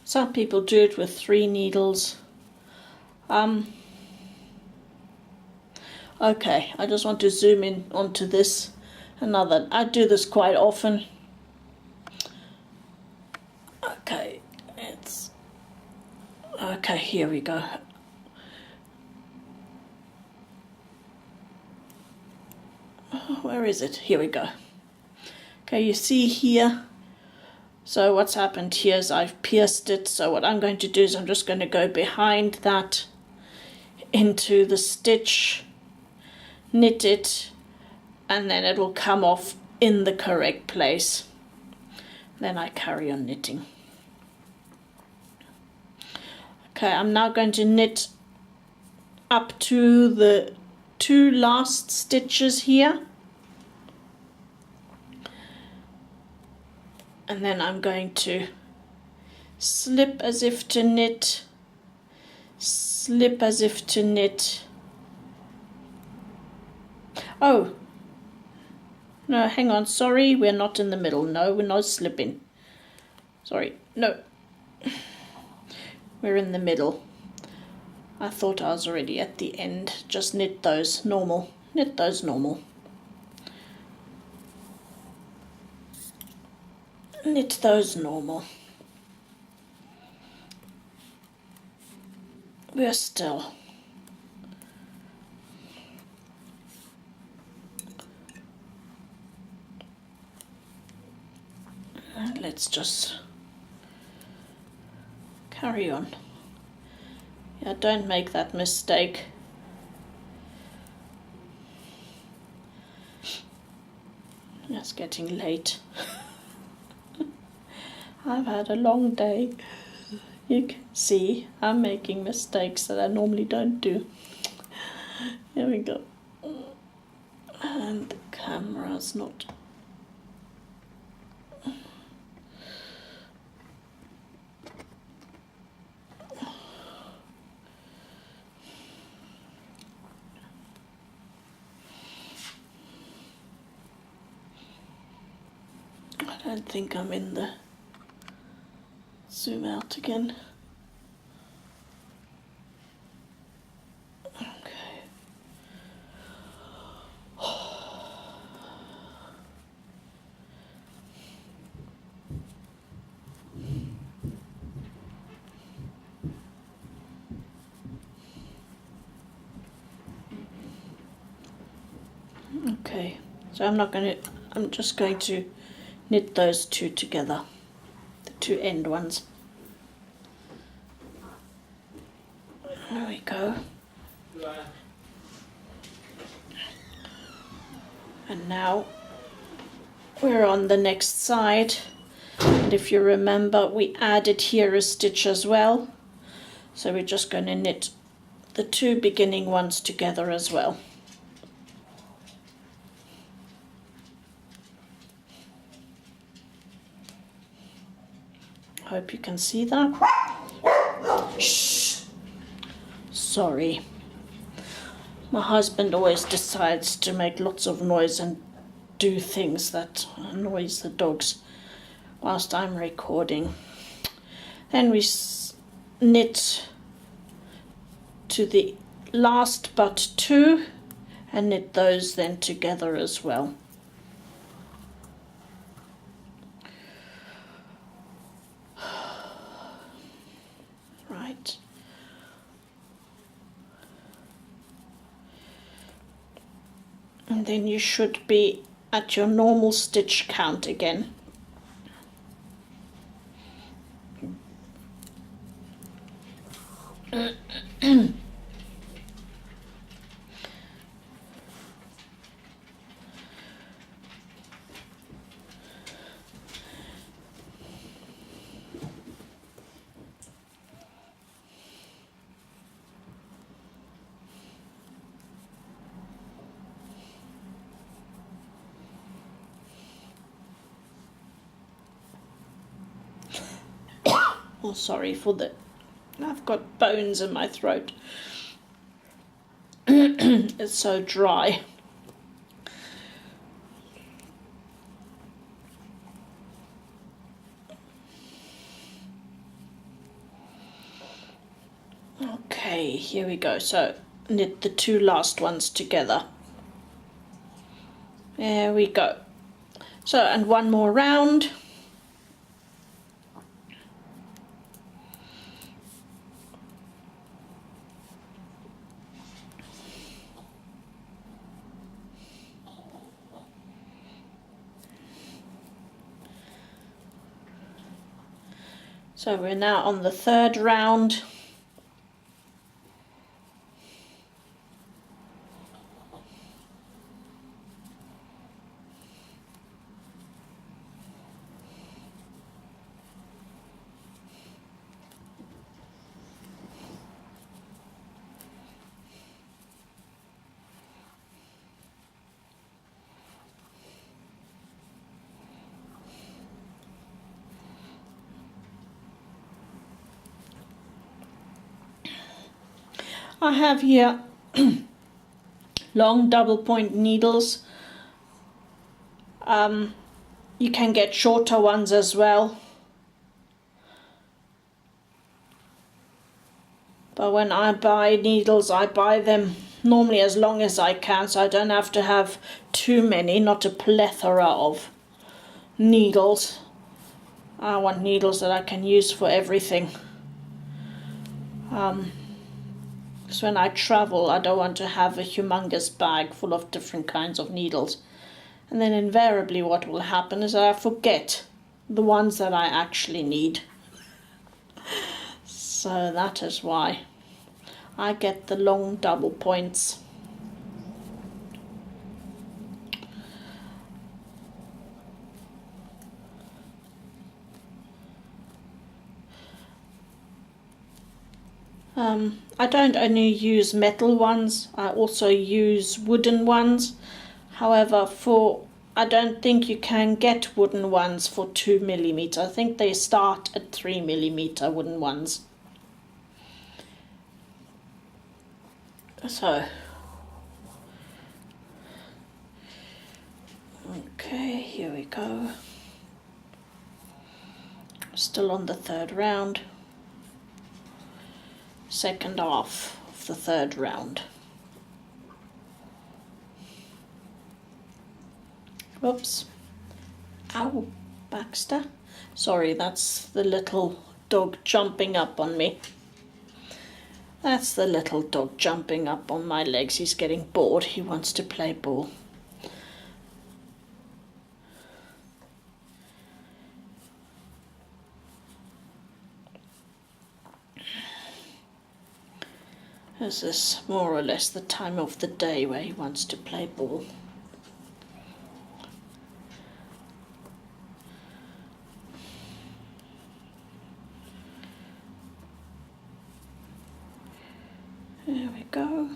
Some people do it with 3 needles. Okay, I just want to zoom in onto this. I do this quite often. Okay, okay, here we go. Where is it? Here we go. Okay, you see here. So what's happened here is I've pierced it. So what I'm going to do is I'm just going to go behind that into the stitch, knit it, and then it will come off in the correct place. Then I carry on knitting. Okay, I'm now going to knit up to the 2 last stitches here. And then I'm going to slip as if to knit, slip as if to knit. Oh, no, hang on, sorry, we're not in the middle. No, we're not slipping. Sorry, no. We're in the middle. I thought I was already at the end. Just knit those normal. Knit those normal. Knit those normal. We're still. And let's just carry on. Yeah, don't make that mistake. It's getting late. I've had a long day. You can see I'm making mistakes that I normally don't do. Here we go. And the camera's not... I don't think I'm in the... Zoom out again. Okay. Okay, so I'm just going to knit those two together, the two end ones. There we go. And now we're on the next side. And if you remember, we added here a stitch as well. So we're just going to knit the two beginning ones together as well. Hope you can see that. Shh. Sorry. My husband always decides to make lots of noise and do things that annoys the dogs whilst I'm recording. Then we knit to the last but two and knit those then together as well. Right. And then you should be at your normal stitch count again. Oh, sorry for the... I've got bones in my throat. It's so dry. Okay, here we go. So knit the two last ones together. There we go. So, and one more round. So we're now on the third round. I have here long double point needles. You can get shorter ones as well. But when I buy needles, I buy them normally as long as I can, so I don't have to have too many, not a plethora of needles. I want needles that I can use for everything. Because when I travel, I don't want to have a humongous bag full of different kinds of needles. And then invariably what will happen is that I forget the ones that I actually need. So that is why I get the long double points. I don't only use metal ones, I also use wooden ones. However, I don't think you can get wooden ones for 2mm. I think they start at 3mm wooden ones. So, okay, here we go. Still on the third round. Second half of the third round. Whoops. Ow, Baxter. Sorry, that's the little dog jumping up on me. That's the little dog jumping up on my legs. He's getting bored. He wants to play ball. This is more or less the time of the day where he wants to play ball. There we go.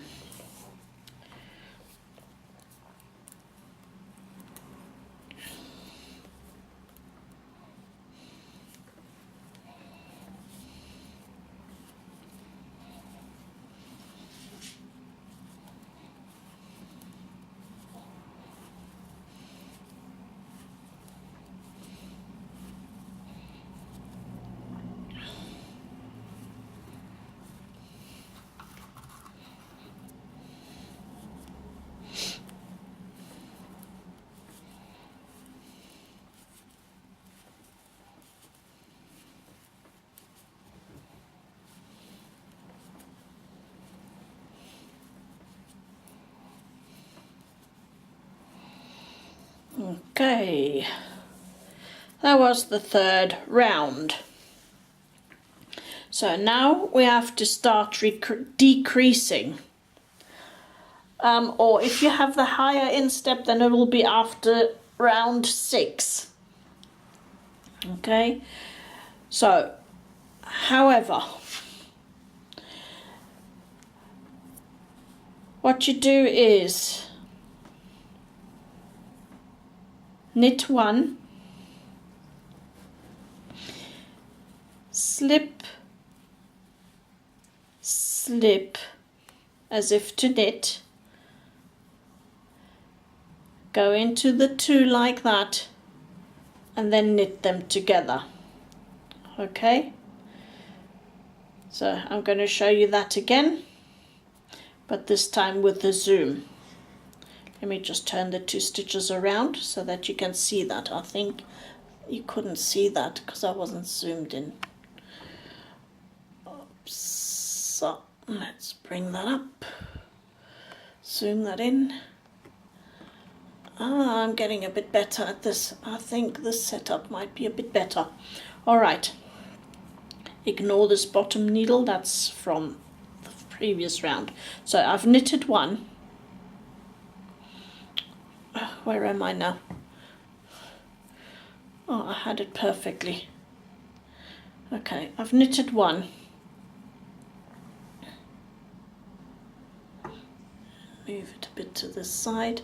Okay, that was the third round. So now we have to start decreasing. Or if you have the higher instep, then it will be after round 6. Okay, so, however, what you do is knit 1, slip, slip, as if to knit, go into the 2 like that, and then knit them together. Okay, so I'm going to show you that again, but this time with the zoom. Let me just turn the 2 stitches around so that you can see that. I think you couldn't see that because I wasn't zoomed in. Oops. So let's bring that up. Zoom that in. I'm getting a bit better at this. I think this setup might be a bit better. All right. Ignore this bottom needle. That's from the previous round. So I've knitted 1. Where am I now? Oh, I had it perfectly. Okay, I've knitted 1. Move it a bit to this side.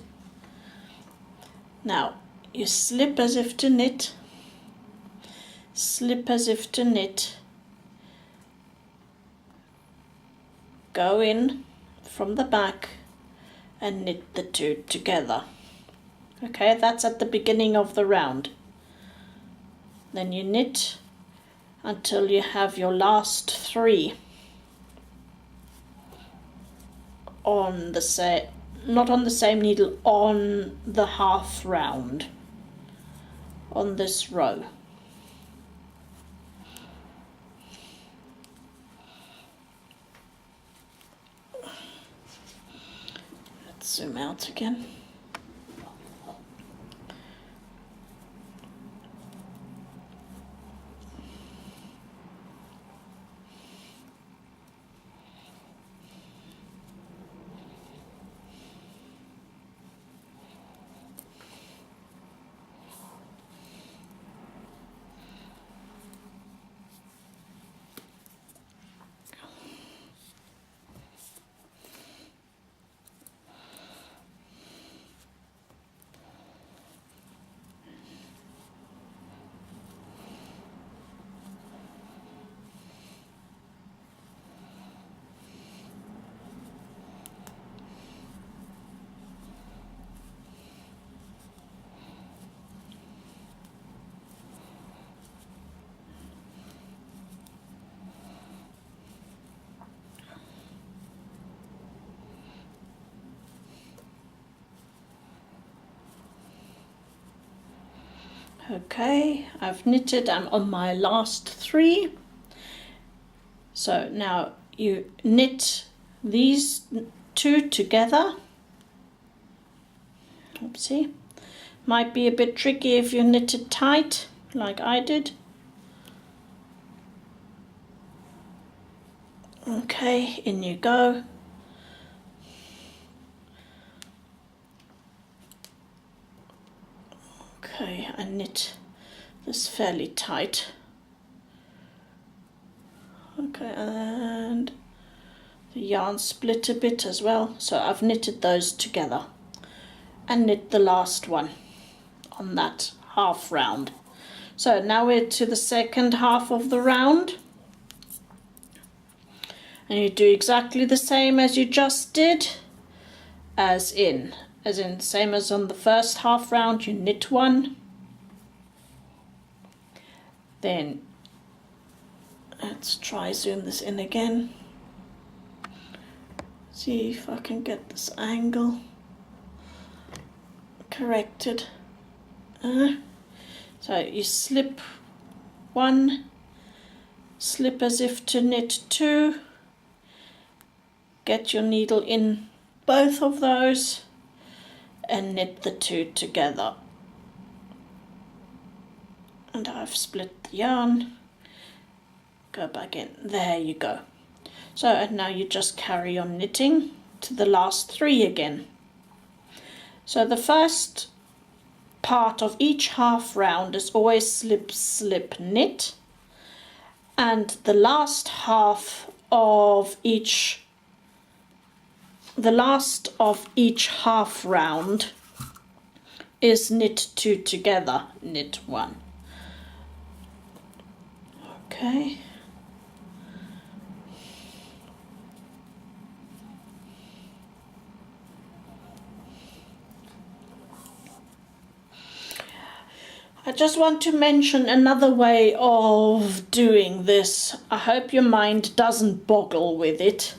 Now, you slip as if to knit, slip as if to knit, go in from the back and knit the 2 together. Okay, that's at the beginning of the round. Then you knit until you have your last 3 on the not on the same needle, on the half round, on this row. Let's zoom out again. Okay, I've knitted, I'm on my last 3. So now you knit these 2 together. Oopsie. Might be a bit tricky if you knit it tight, like I did. Okay, in you go. Okay, I knit this fairly tight. Okay, and the yarn split a bit as well, so I've knitted those together and knit the last one on that half round. So now we're to the second half of the round, and you do exactly the same as you just did, as in same as on the first half round. You knit 1, then let's try zoom this in again, see if I can get this angle corrected. So you slip 1, slip as if to knit 2, get your needle in both of those and knit the 2 together. And I've split the yarn, go back in, there you go. So and now you just carry on knitting to the last 3 again. So the first part of each half round is always slip, slip, knit, and the last half of each half round is knit 2 together, knit 1. Okay. I just want to mention another way of doing this. I hope your mind doesn't boggle with it.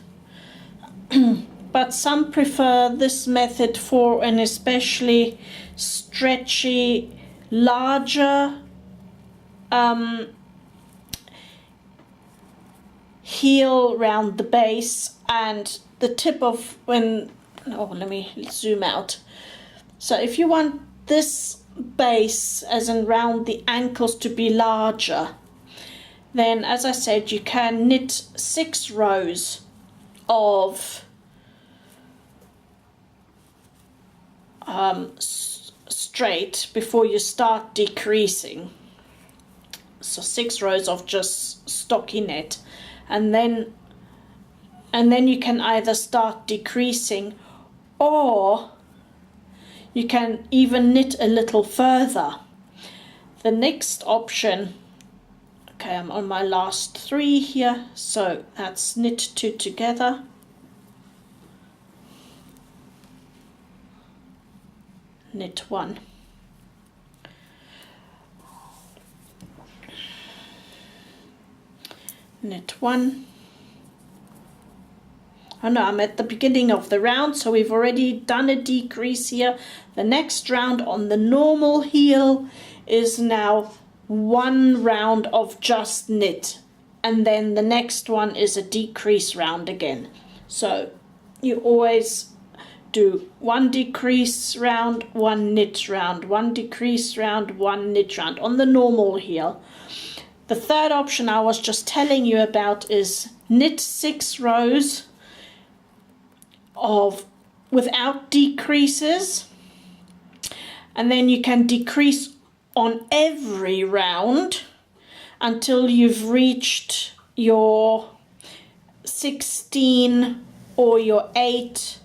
But some prefer this method for an especially stretchy, larger heel round the base and the tip of let me zoom out. So if you want this base, as in round the ankles, to be larger, then as I said, you can knit 6 rows of straight before you start decreasing. So 6 rows of just stockinette, and then you can either start decreasing, or you can even knit a little further. The next option, okay, I'm on my last 3 here, so that's knit 2 together, knit 1, knit 1. Oh no, I'm at the beginning of the round, so we've already done a decrease here. The next round on the normal heel is now 1 round of just knit, and then the next one is a decrease round again. So you always do 1 decrease round, 1 knit round, 1 decrease round, 1 knit round on the normal heel. The third option I was just telling you about is knit 6 rows without decreases, and then you can decrease on every round until you've reached your 16 or your 8,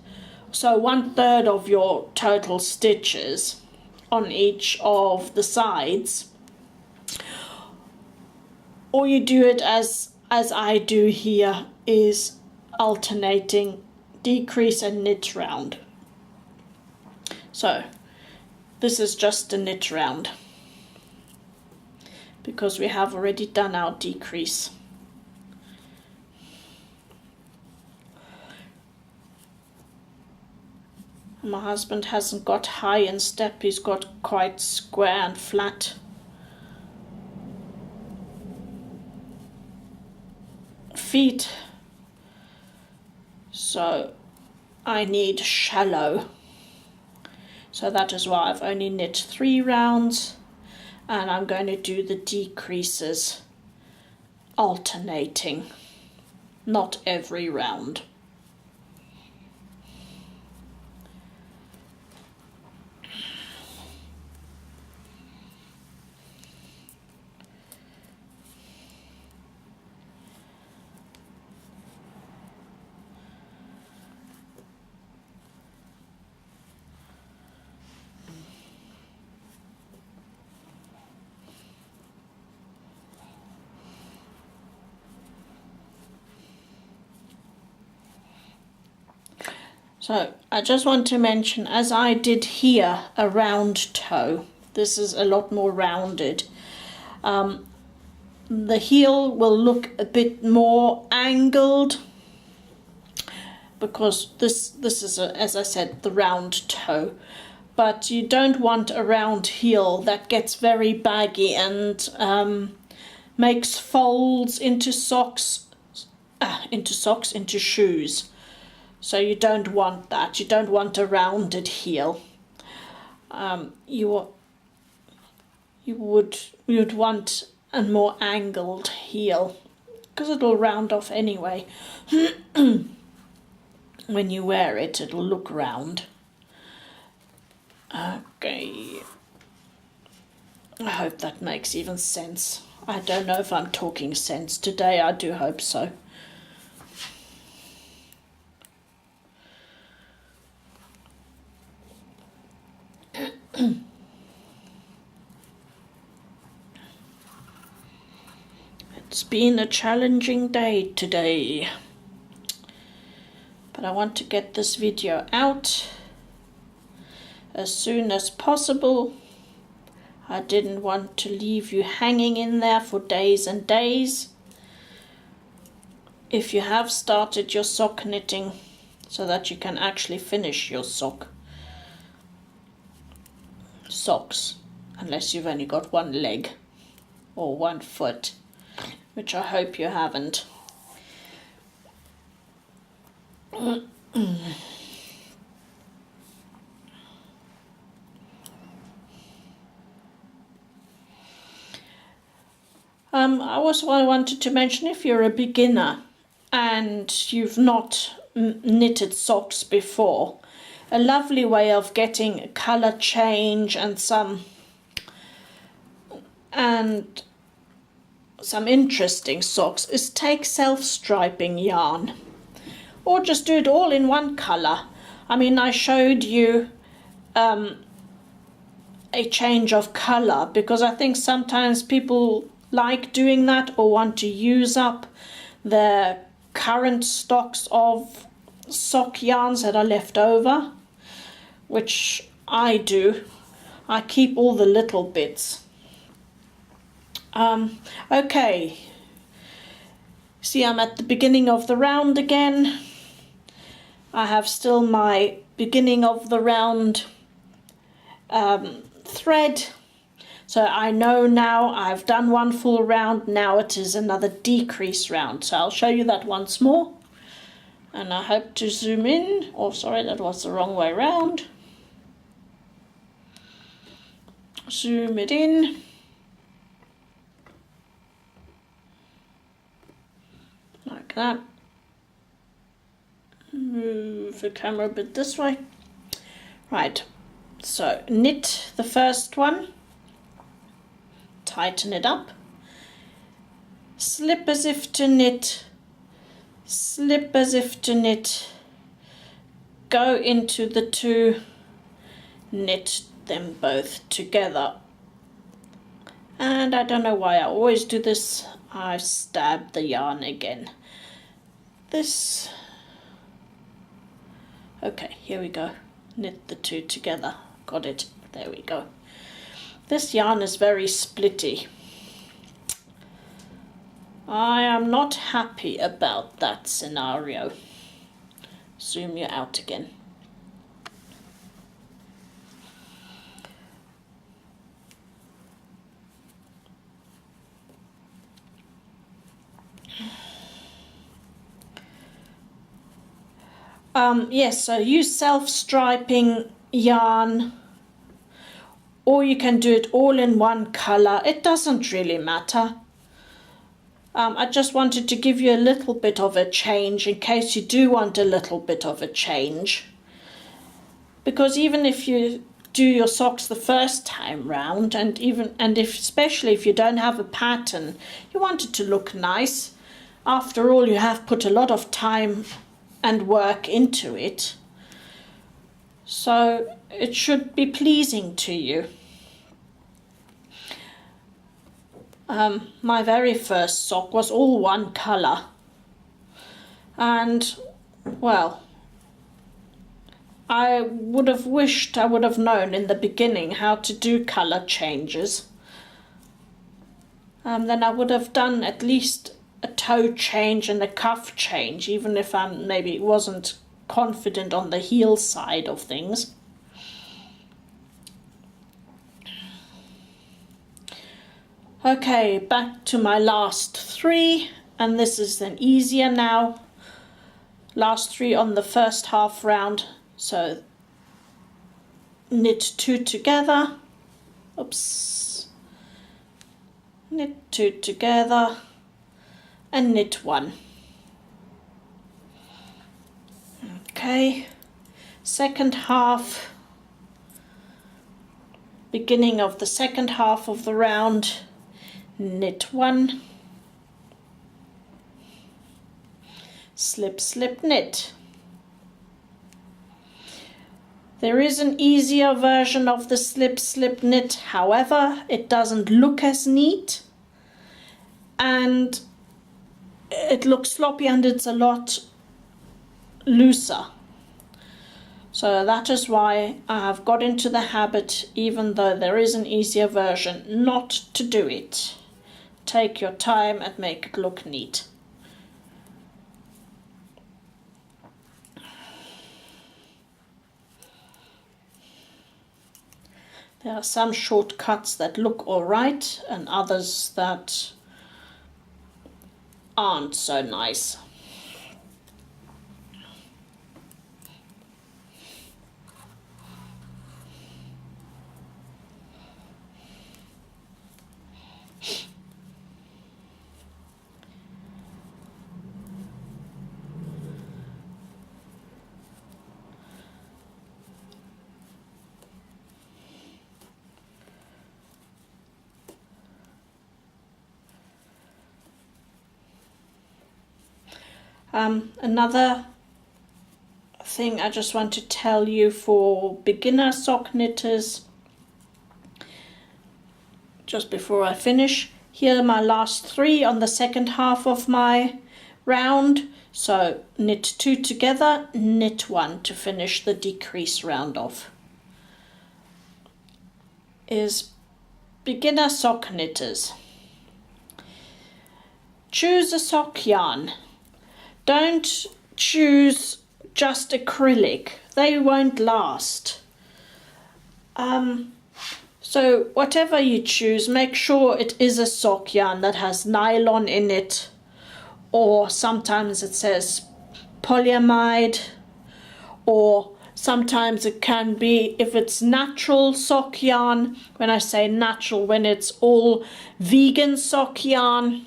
so 1/3 of your total stitches on each of the sides. Or you do it as I do here, is alternating decrease and knit round. So this is just a knit round because we have already done our decrease. My husband hasn't got high in step, he's got quite square and flat feet, so I need shallow. So that is why I've only knit 3 rounds, and I'm going to do the decreases alternating, not every round. So I just want to mention, as I did here, a round toe. This is a lot more rounded. The heel will look a bit more angled because this is, as I said, the round toe. But you don't want a round heel that gets very baggy and makes folds into into shoes. So you don't want that. You don't want a rounded heel. You would want a more angled heel because it'll round off anyway. When you wear it, it'll look round. Okay. I hope that makes even sense. I don't know if I'm talking sense today. I do hope so. It's been a challenging day today, but I want to get this video out as soon as possible. I didn't want to leave you hanging in there for days and days. If you have started your sock knitting, so that you can actually finish your socks, unless you've only got one leg or one foot, which I hope you haven't. I also wanted to mention, if you're a beginner and you've not knitted socks before, a lovely way of getting a colour change and some interesting socks is take self-striping yarn, or just do it all in one colour. I mean, I showed you a change of colour because I think sometimes people like doing that or want to use up their current stocks of sock yarns that are left over, which I do. I keep all the little bits. Okay, see, I'm at the beginning of the round again. I have still my beginning of the round thread, so I know now I've done one full round. Now it is another decrease round, so I'll show you that once more, and I hope to zoom in. Oh, sorry, that was the wrong way round. Zoom it in. Like that. Move the camera a bit this way. Right, so knit the first one, tighten it up, slip as if to knit, slip as if to knit, go into the two, knit them both together. And I don't know why I always do this, I stabbed the yarn again. This, okay, here we go, knit the two together, got it, there we go. This yarn is very splitty. I am not happy about that scenario. Zoom you out again. Yes, so use self-striping yarn, or you can do it all in one color. It doesn't really matter. I just wanted to give you a little bit of a change in case you do want a little bit of a change. Because even if you do your socks the first time round, and especially if you don't have a pattern, you want it to look nice. After all, you have put a lot of time and work into it. So it should be pleasing to you. My very first sock was all one color, and well, I would have wished I would have known in the beginning how to do color changes. Then I would have done at least a toe change and a cuff change, even if I maybe wasn't confident on the heel side of things. Okay, back to my last three, and this is then easier now. Last three on the first half round, so knit 2 together, oops, knit 2 together and knit 1. Okay, second half, beginning of the second half of the round, knit 1, slip, slip, knit. There is an easier version of the slip, slip, knit, however, it doesn't look as neat and it looks sloppy and it's a lot looser. So that is why I have got into the habit, even though there is an easier version, not to do it. Take your time and make it look neat. There are some shortcuts that look alright and others that aren't so nice. Another thing I just want to tell you for beginner sock knitters, just before I finish, here are my last three on the second half of my round. So knit 2 together, knit 1 to finish the decrease round off. Is beginner sock knitters. Choose a sock yarn. Don't choose just acrylic, they won't last. So whatever you choose, make sure it is a sock yarn that has nylon in it, or sometimes it says polyamide, or sometimes it can be, if it's natural sock yarn, when I say natural, when it's all vegan sock yarn,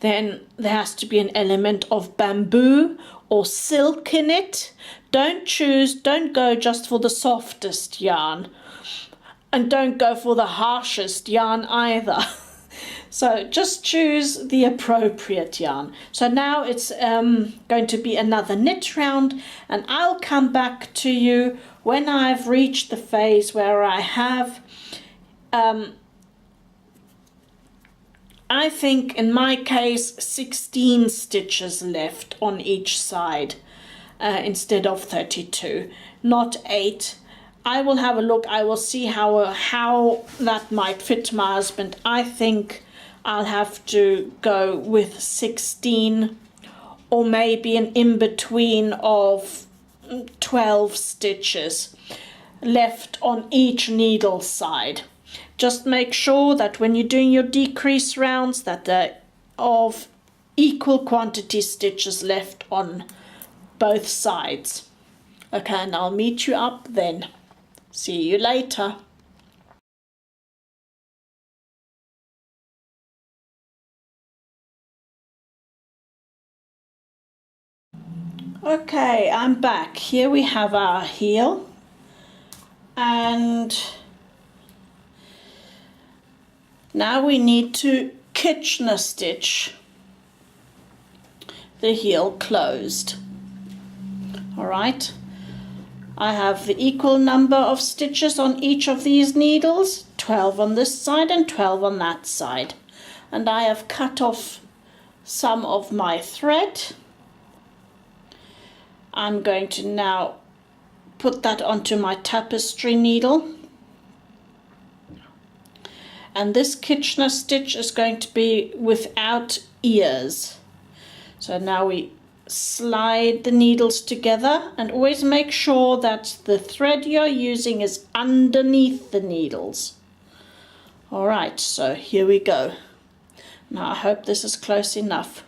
then there has to be an element of bamboo or silk in it. Don't go just for the softest yarn, and don't go for the harshest yarn either. So just choose the appropriate yarn. So now it's going to be another knit round, and I'll come back to you when I've reached the phase where I have I think in my case 16 stitches left on each side instead of 32, not 8. I will have a look, I will see how that might fit my husband. I think I'll have to go with 16, or maybe an in-between of 12 stitches left on each needle side. Just make sure that when you're doing your decrease rounds that there are of equal quantity stitches left on both sides. Okay, and I'll meet you up then. See you later. Okay, I'm back. Here we have our heel, and now we need to Kitchener stitch the heel closed. All right, I have the equal number of stitches on each of these needles, 12 on this side and 12 on that side, and I have cut off some of my thread. I'm going to now put that onto my tapestry needle, and this Kitchener stitch is going to be without ears. So now we slide the needles together, and always make sure that the thread you're using is underneath the needles. Alright, so here we go. Now I hope this is close enough.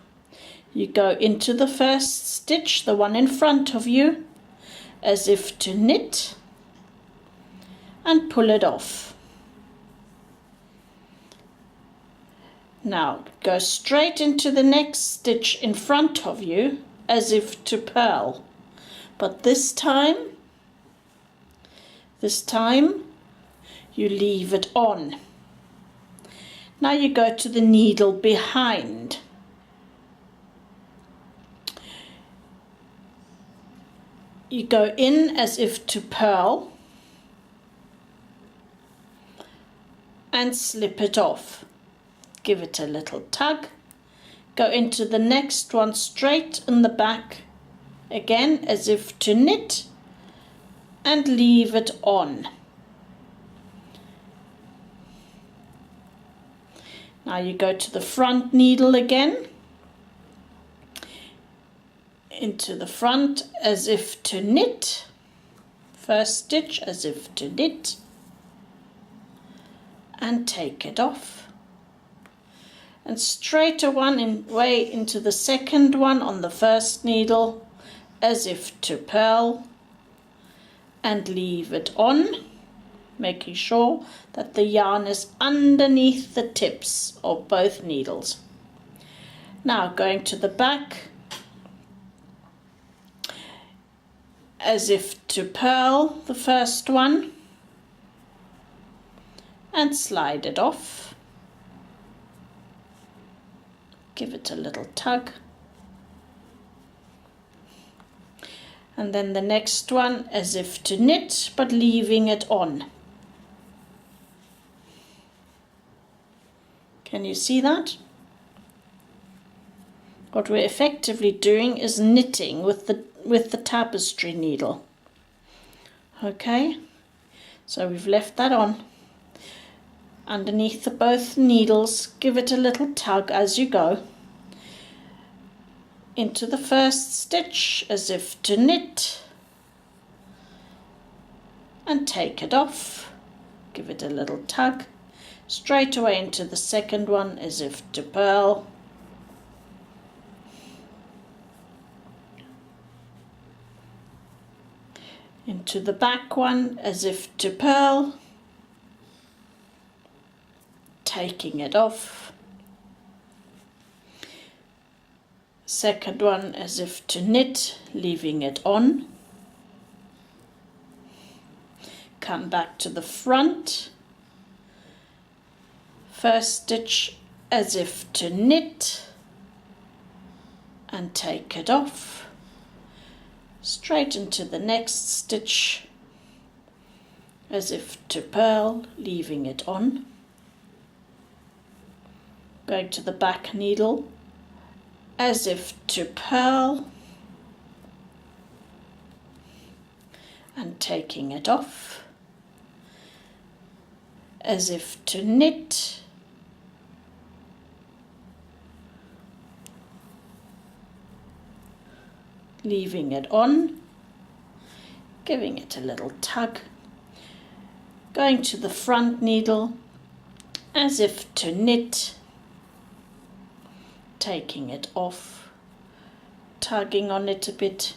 You go into the first stitch, the one in front of you, as if to knit, and pull it off. Now go straight into the next stitch in front of you, as if to purl, but this time you leave it on. Now you go to the needle behind. You go in as if to purl and slip it off. Give it a little tug. Go into the next one straight in the back again as if to knit and leave it on. Now you go to the front needle again, into the front as if to knit, first stitch as if to knit, and take it off, and straight away into the second one on the first needle as if to purl and leave it on, making sure that the yarn is underneath the tips of both needles. Now going to the back as if to purl the first one and slide it off. Give it a little tug. And then the next one as if to knit, but leaving it on. Can you see that? What we're effectively doing is knitting with the tapestry needle. Okay, so we've left that on. Underneath both needles, give it a little tug as you go. Into the first stitch as if to knit and take it off. Give it a little tug. Straight away into the second one as if to purl. Into the back one as if to purl, taking it off. Second one as if to knit, leaving it on. Come back to the front. First stitch as if to knit and take it off. Straight into the next stitch as if to purl, leaving it on. Going to the back needle as if to purl and taking it off, as if to knit leaving it on, giving it a little tug, going to the front needle as if to knit, taking it off, tugging on it a bit,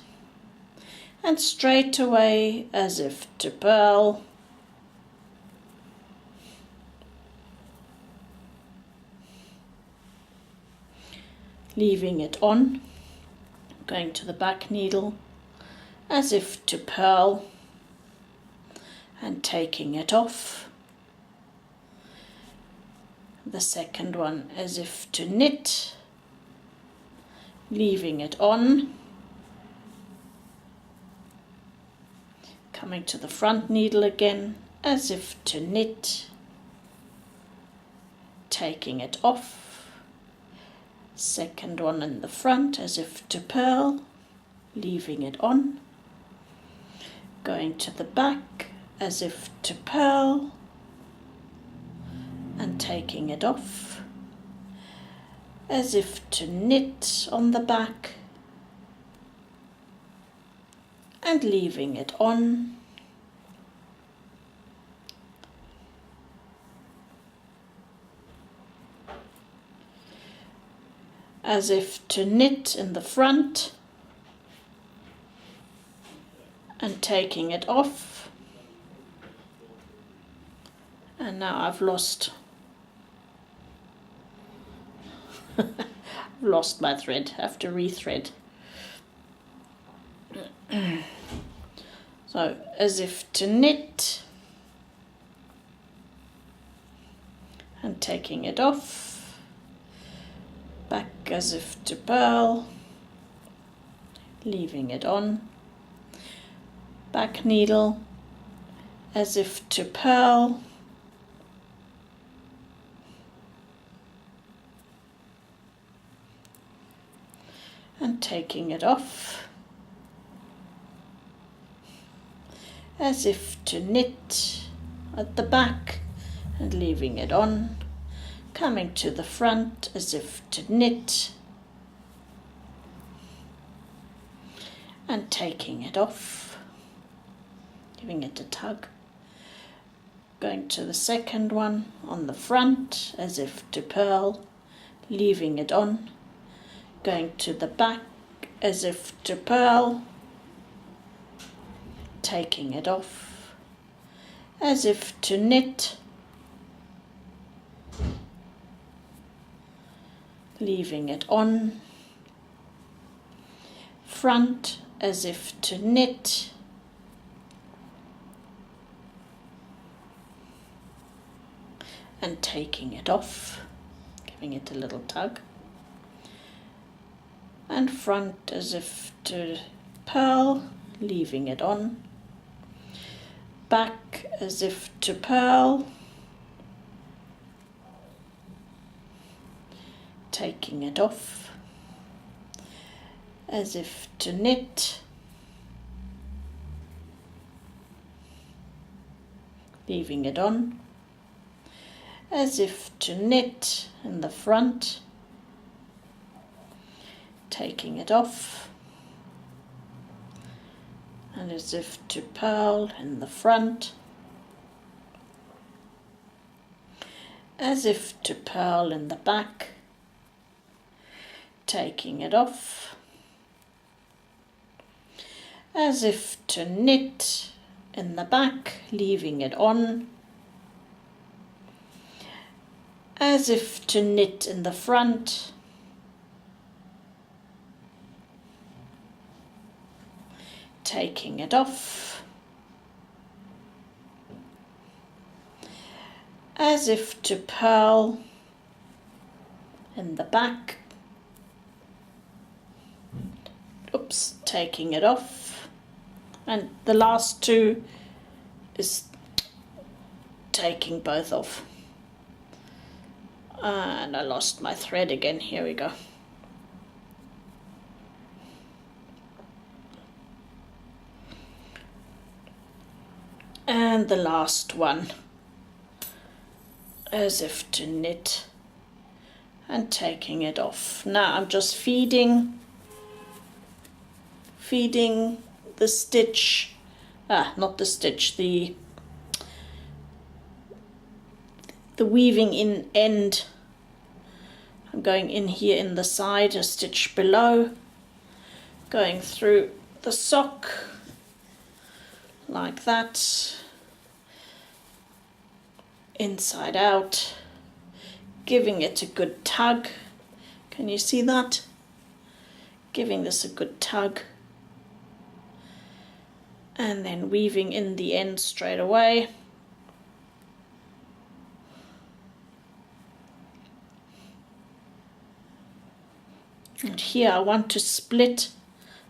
and straight away as if to purl, leaving it on, going to the back needle as if to purl and taking it off. The second one as if to knit, leaving it on, coming to the front needle again as if to knit, taking it off. Second one in the front as if to purl, leaving it on, going to the back as if to purl and taking it off, as if to knit on the back and leaving it on, as if to knit in the front and taking it off. And now I've lost my thread. I have to rethread. So as if to knit and taking it off, back as if to purl, leaving it on, back needle as if to purl, and taking it off, as if to knit at the back and leaving it on, coming to the front as if to knit and taking it off, giving it a tug, going to the second one on the front as if to purl, leaving it on, going to the back as if to purl, taking it off, as if to knit, leaving it on, front as if to knit, and taking it off, giving it a little tug, and front as if to purl, leaving it on, back as if to purl, taking it off, as if to knit, leaving it on, as if to knit in the front, taking it off, and as if to purl in the front, as if to purl in the back, taking it off, as if to knit in the back, leaving it on, as if to knit in the front, taking it off, as if to purl in the back, taking it off, and the last two is taking both off. And I lost my thread again. Here we go. And the last one, as if to knit and taking it off. Now I'm just feeding the stitch, not the stitch, the weaving in end. I'm going in here in the side, a stitch below, going through the sock like that, inside out, giving it a good tug. Can you see that? Giving this a good tug, and then weaving in the end straight away. And here I want to split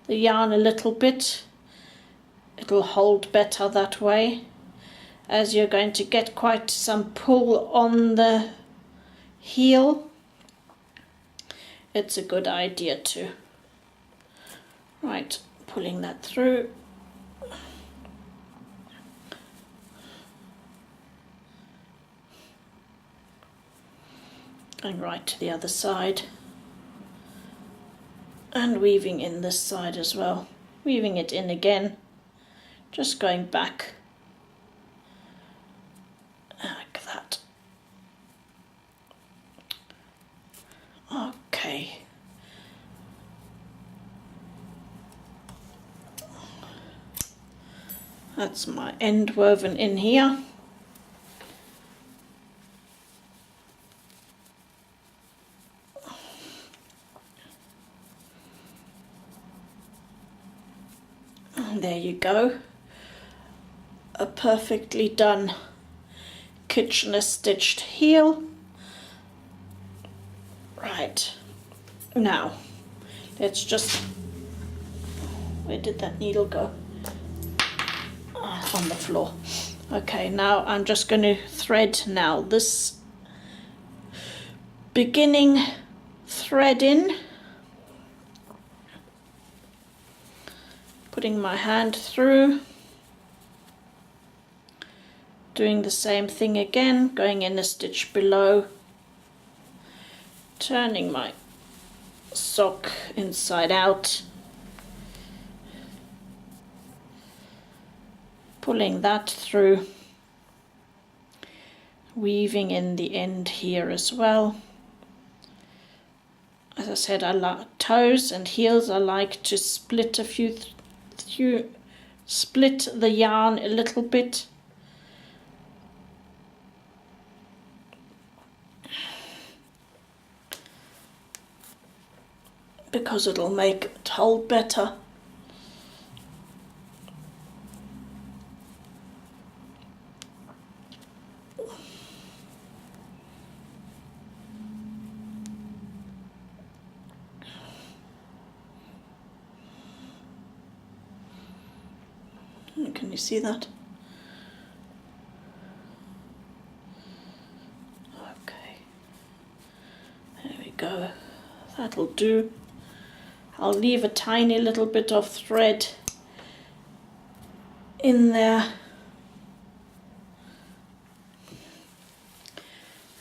the yarn a little bit. It'll hold better that way, as you're going to get quite some pull on the heel. It's a good idea to, right, pulling that through. Going right to the other side. And weaving in this side as well. Weaving it in again. Just going back. Like that. Okay. That's my end woven in here. And there you go. A perfectly done Kitchener stitched heel. Right, now let's just, where did that needle go? On the floor. Okay, now I'm just going to thread now this beginning thread in, putting my hand through, doing the same thing again, going in a stitch below, turning my sock inside out, pulling that through, weaving in the end here as well. As I said, I like toes and heels. I like to split a few, split the yarn a little bit. Because it'll make it hold better. Can you see that? Okay. There we go. That'll do. I'll leave a tiny little bit of thread in there.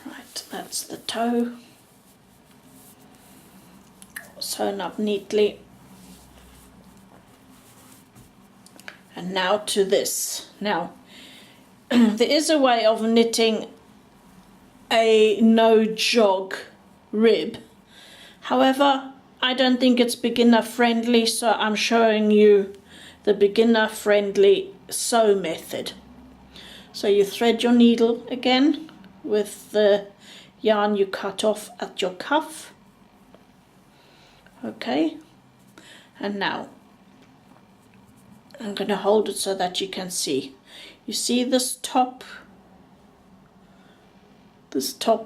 Right, that's the toe. Sewn up neatly. And now to this. Now, there is a way of knitting a no jog rib. However, I don't think it's beginner friendly, so I'm showing you the beginner friendly sew method. So you thread your needle again with the yarn you cut off at your cuff. Okay, and now I'm going to hold it so that you can see. You see this top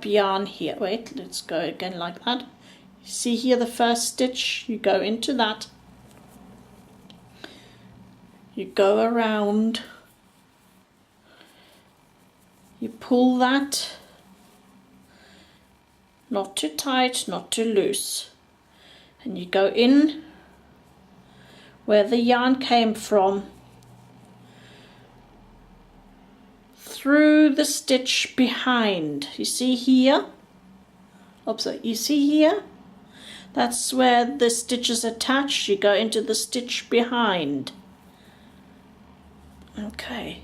yarn here. Wait, let's go again like that. You see here the first stitch, you go into that. You go around. You pull that. Not too tight, not too loose. And you go in where the yarn came from, through the stitch behind. You see here? Oops, you see here? That's where the stitch is attached. You go into the stitch behind. Okay,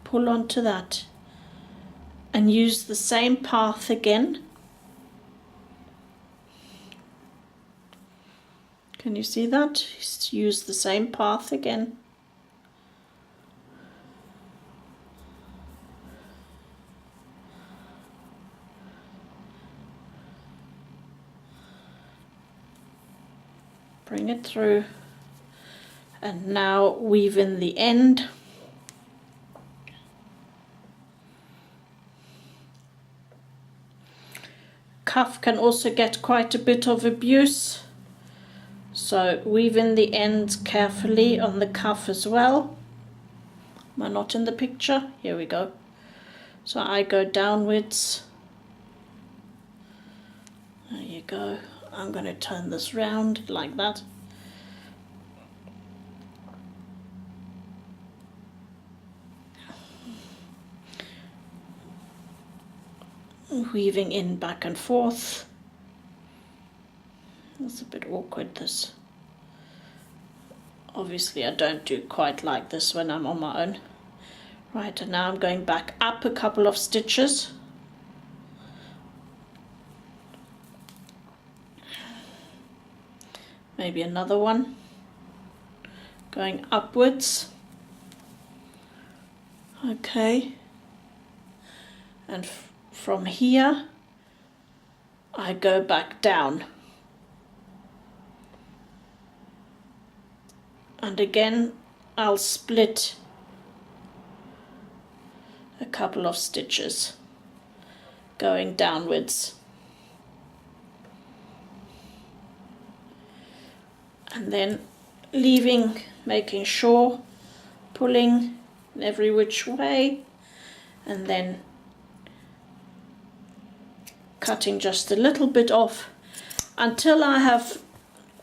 pull onto that and use the same path again. Can you see that? Use the same path again. Bring it through. And now weave in the end. Cuff can also get quite a bit of abuse, so weave in the ends carefully on the cuff as well. Am I not in the picture? Here we go. So I go downwards. There you go. I'm going to turn this round like that. Weaving in back and forth. It's a bit awkward, this. Obviously I don't do quite like this when I'm on my own. Right, and now I'm going back up a couple of stitches. Maybe another one. Going upwards. Okay. And from here I go back down. And again I'll split a couple of stitches going downwards. And then leaving, making sure, pulling in every which way, and then cutting just a little bit off until I have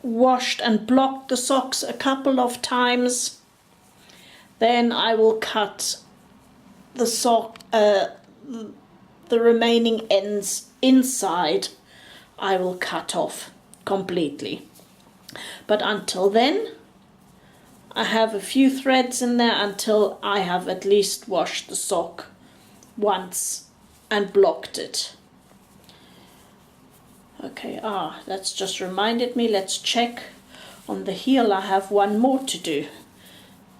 washed and blocked the socks a couple of times. Then I will cut the sock, the remaining ends inside I will cut off completely. But until then I have a few threads in there until I have at least washed the sock once and blocked it. Okay, that's just reminded me, let's check on the heel. I have one more to do.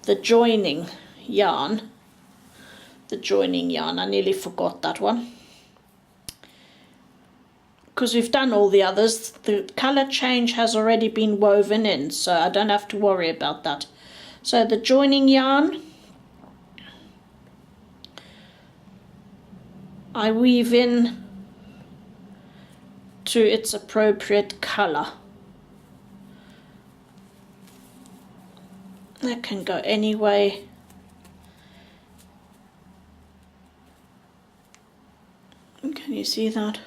The joining yarn. I nearly forgot that one. Because we've done all the others, the colour change has already been woven in, so I don't have to worry about that. So the joining yarn, I weave in to its appropriate colour. That can go any way. Can you see that?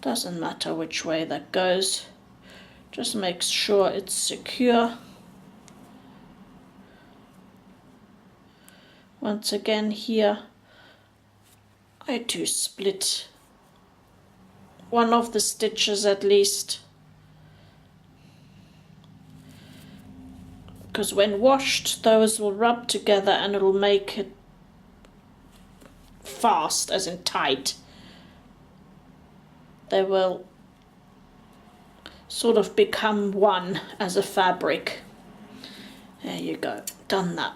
Doesn't matter which way that goes, just make sure it's secure. Once again here I do split one of the stitches at least, because when washed those will rub together and it'll make it fast, as in tight. They will sort of become one as a fabric. There you go, done that.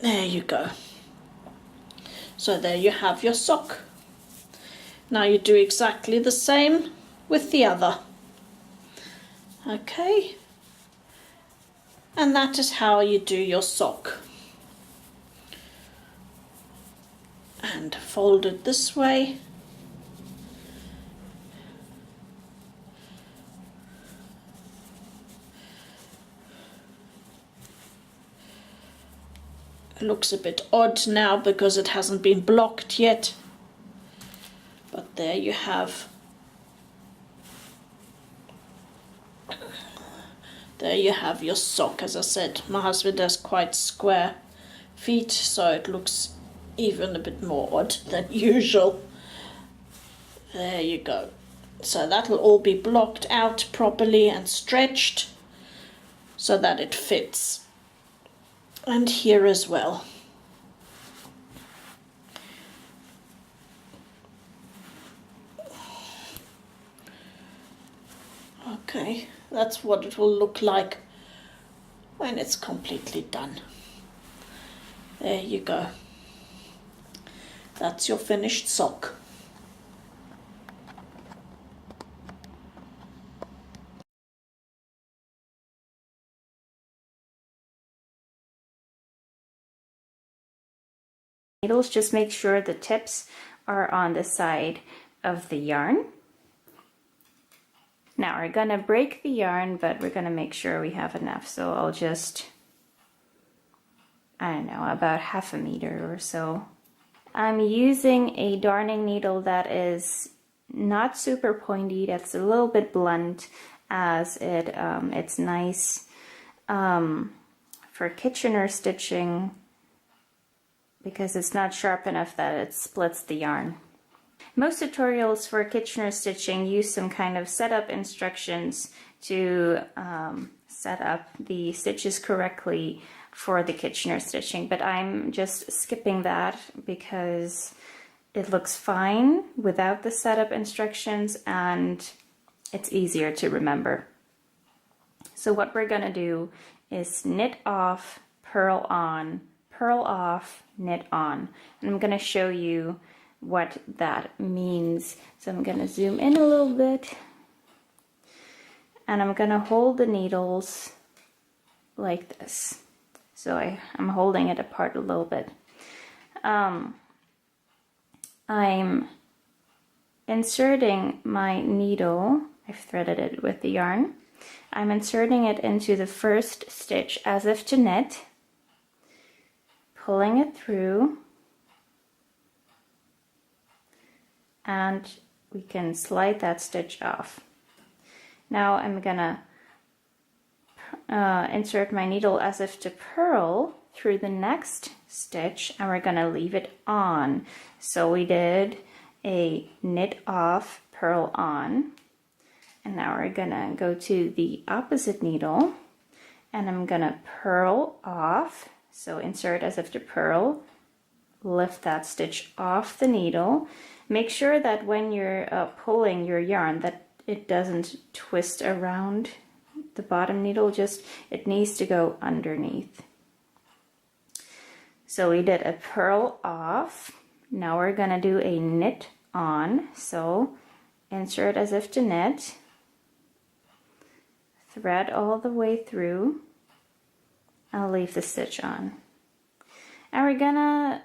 There you go. So there you have your sock. Now you do exactly the same with the other. Okay. And that is how you do your sock. And fold it this way. It looks a bit odd now because it hasn't been blocked yet. But there you have. There you have your sock. As I said, my husband has quite square feet, so it looks even a bit more odd than usual. There you go. So that'll all be blocked out properly and stretched so that it fits. And here as well. Okay, that's what it will look like when it's completely done. There you go. That's your finished sock. needles. Just make sure the tips are on the side of the yarn. Now we're gonna break the yarn, but we're gonna make sure we have enough. So I'll just, I don't know, about 1/2 meter or so. I'm using a darning needle that is not super pointy, that's a little bit blunt, as it's nice for Kitchener stitching because it's not sharp enough that it splits the yarn. Most tutorials for Kitchener stitching use some kind of setup instructions to set up the stitches correctly for the Kitchener stitching, but I'm just skipping that because it looks fine without the setup instructions and it's easier to remember. So what we're gonna do is knit off, purl on, purl off, knit on. And I'm gonna show you what that means. So I'm gonna zoom in a little bit and I'm gonna hold the needles like this. So I'm holding it apart a little bit. I'm inserting my needle, I've threaded it with the yarn. I'm inserting it into the first stitch as if to knit, pulling it through, and we can slide that stitch off. Now I'm gonna insert my needle as if to purl through the next stitch, and we're gonna leave it on. So we did a knit off, purl on, and now we're gonna go to the opposite needle and I'm gonna purl off. So insert as if to purl, lift that stitch off the needle. Make sure that when you're pulling your yarn that it doesn't twist around the bottom needle, just it needs to go underneath. So we did a purl off. Now we're gonna do a knit on. So insert as if to knit, thread all the way through, I'll leave the stitch on. And we're gonna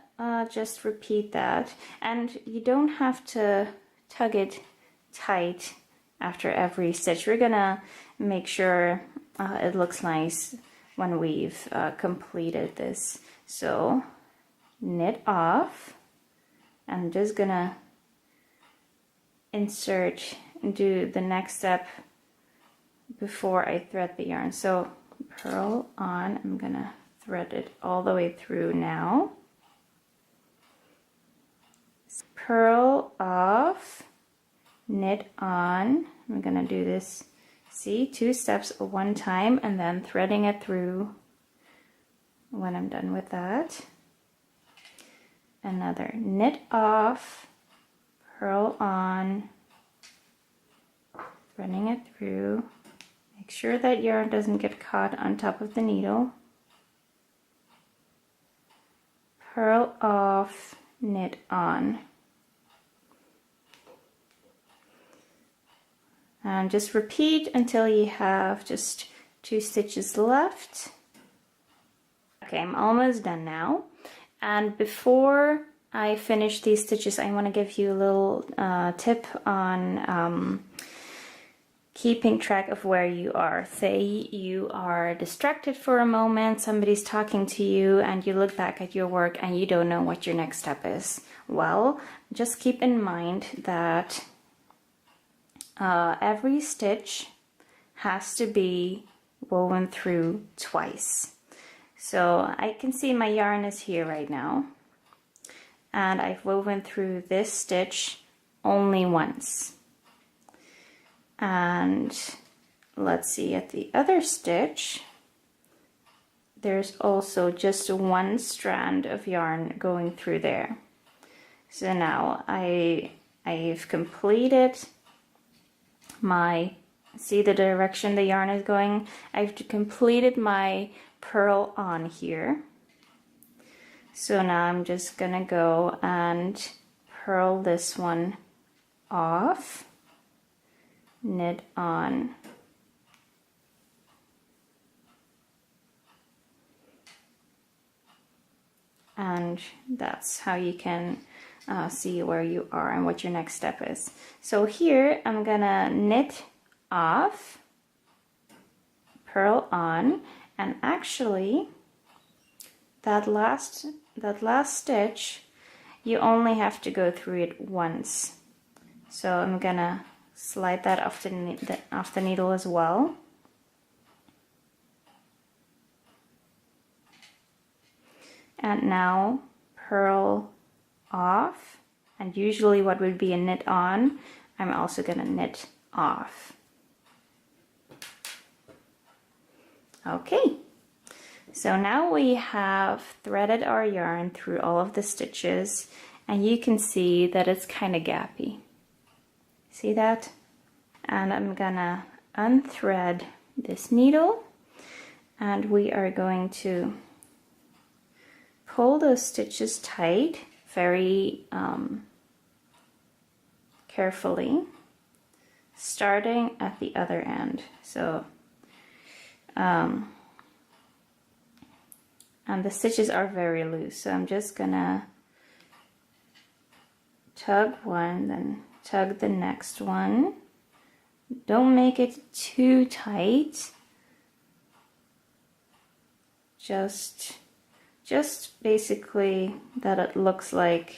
just repeat that, and you don't have to tug it tight after every stitch. We're gonna make sure it looks nice when we've completed this. So knit off, I'm just gonna insert and do the next step before I thread the yarn. So purl on, I'm gonna thread it all the way through now. Purl off, knit on. I'm gonna do this, see, 2 steps at one time and then threading it through when I'm done with that. Another knit off, purl on, threading it through. Make sure that yarn doesn't get caught on top of the needle. Purl off, knit on. And just repeat until you have just 2 stitches left. Okay, I'm almost done now. And before I finish these stitches, I want to give you a little tip on keeping track of where you are. Say you are distracted for a moment, somebody's talking to you, and you look back at your work and you don't know what your next step is. Well, just keep in mind that every stitch has to be woven through twice. So I can see my yarn is here right now, and I've woven through this stitch only once. And let's see, at the other stitch, there's also just 1 strand of yarn going through there. So now I've completed my, see the direction the yarn is going? I've completed my purl on here. So now I'm just gonna go and purl this one off, knit on, and that's how you can see where you are and what your next step is. So here I'm gonna knit off, purl on, and actually that last stitch you only have to go through it once. So I'm gonna slide that off the needle as well. And now purl off, and usually what would be a knit on, I'm also gonna knit off. Okay, so now we have threaded our yarn through all of the stitches, and you can see that it's kind of gappy. See that? And I'm gonna unthread this needle, and we are going to pull those stitches tight very carefully, starting at the other end. So and the stitches are very loose, so I'm just gonna tug one, then tug the next one. Don't make it too tight, just basically that it looks like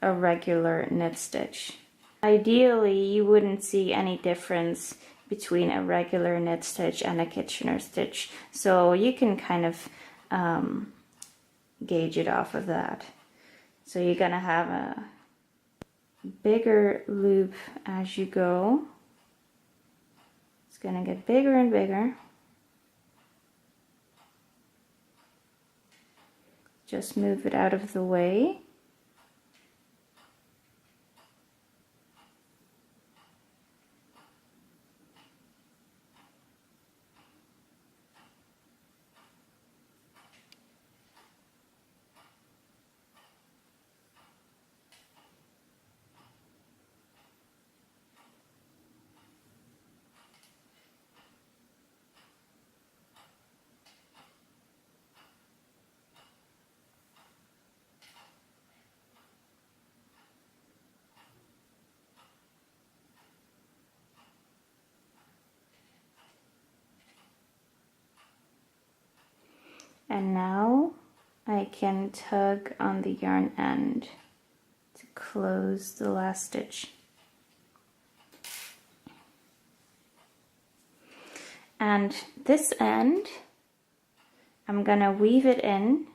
a regular knit stitch. Ideally, you wouldn't see any difference between a regular knit stitch and a Kitchener stitch, so you can kind of gauge it off of that. So you're gonna have a bigger loop as you go. It's gonna get bigger and bigger. Just move it out of the way. And now I can tug on the yarn end to close the last stitch. And this end, I'm gonna weave it in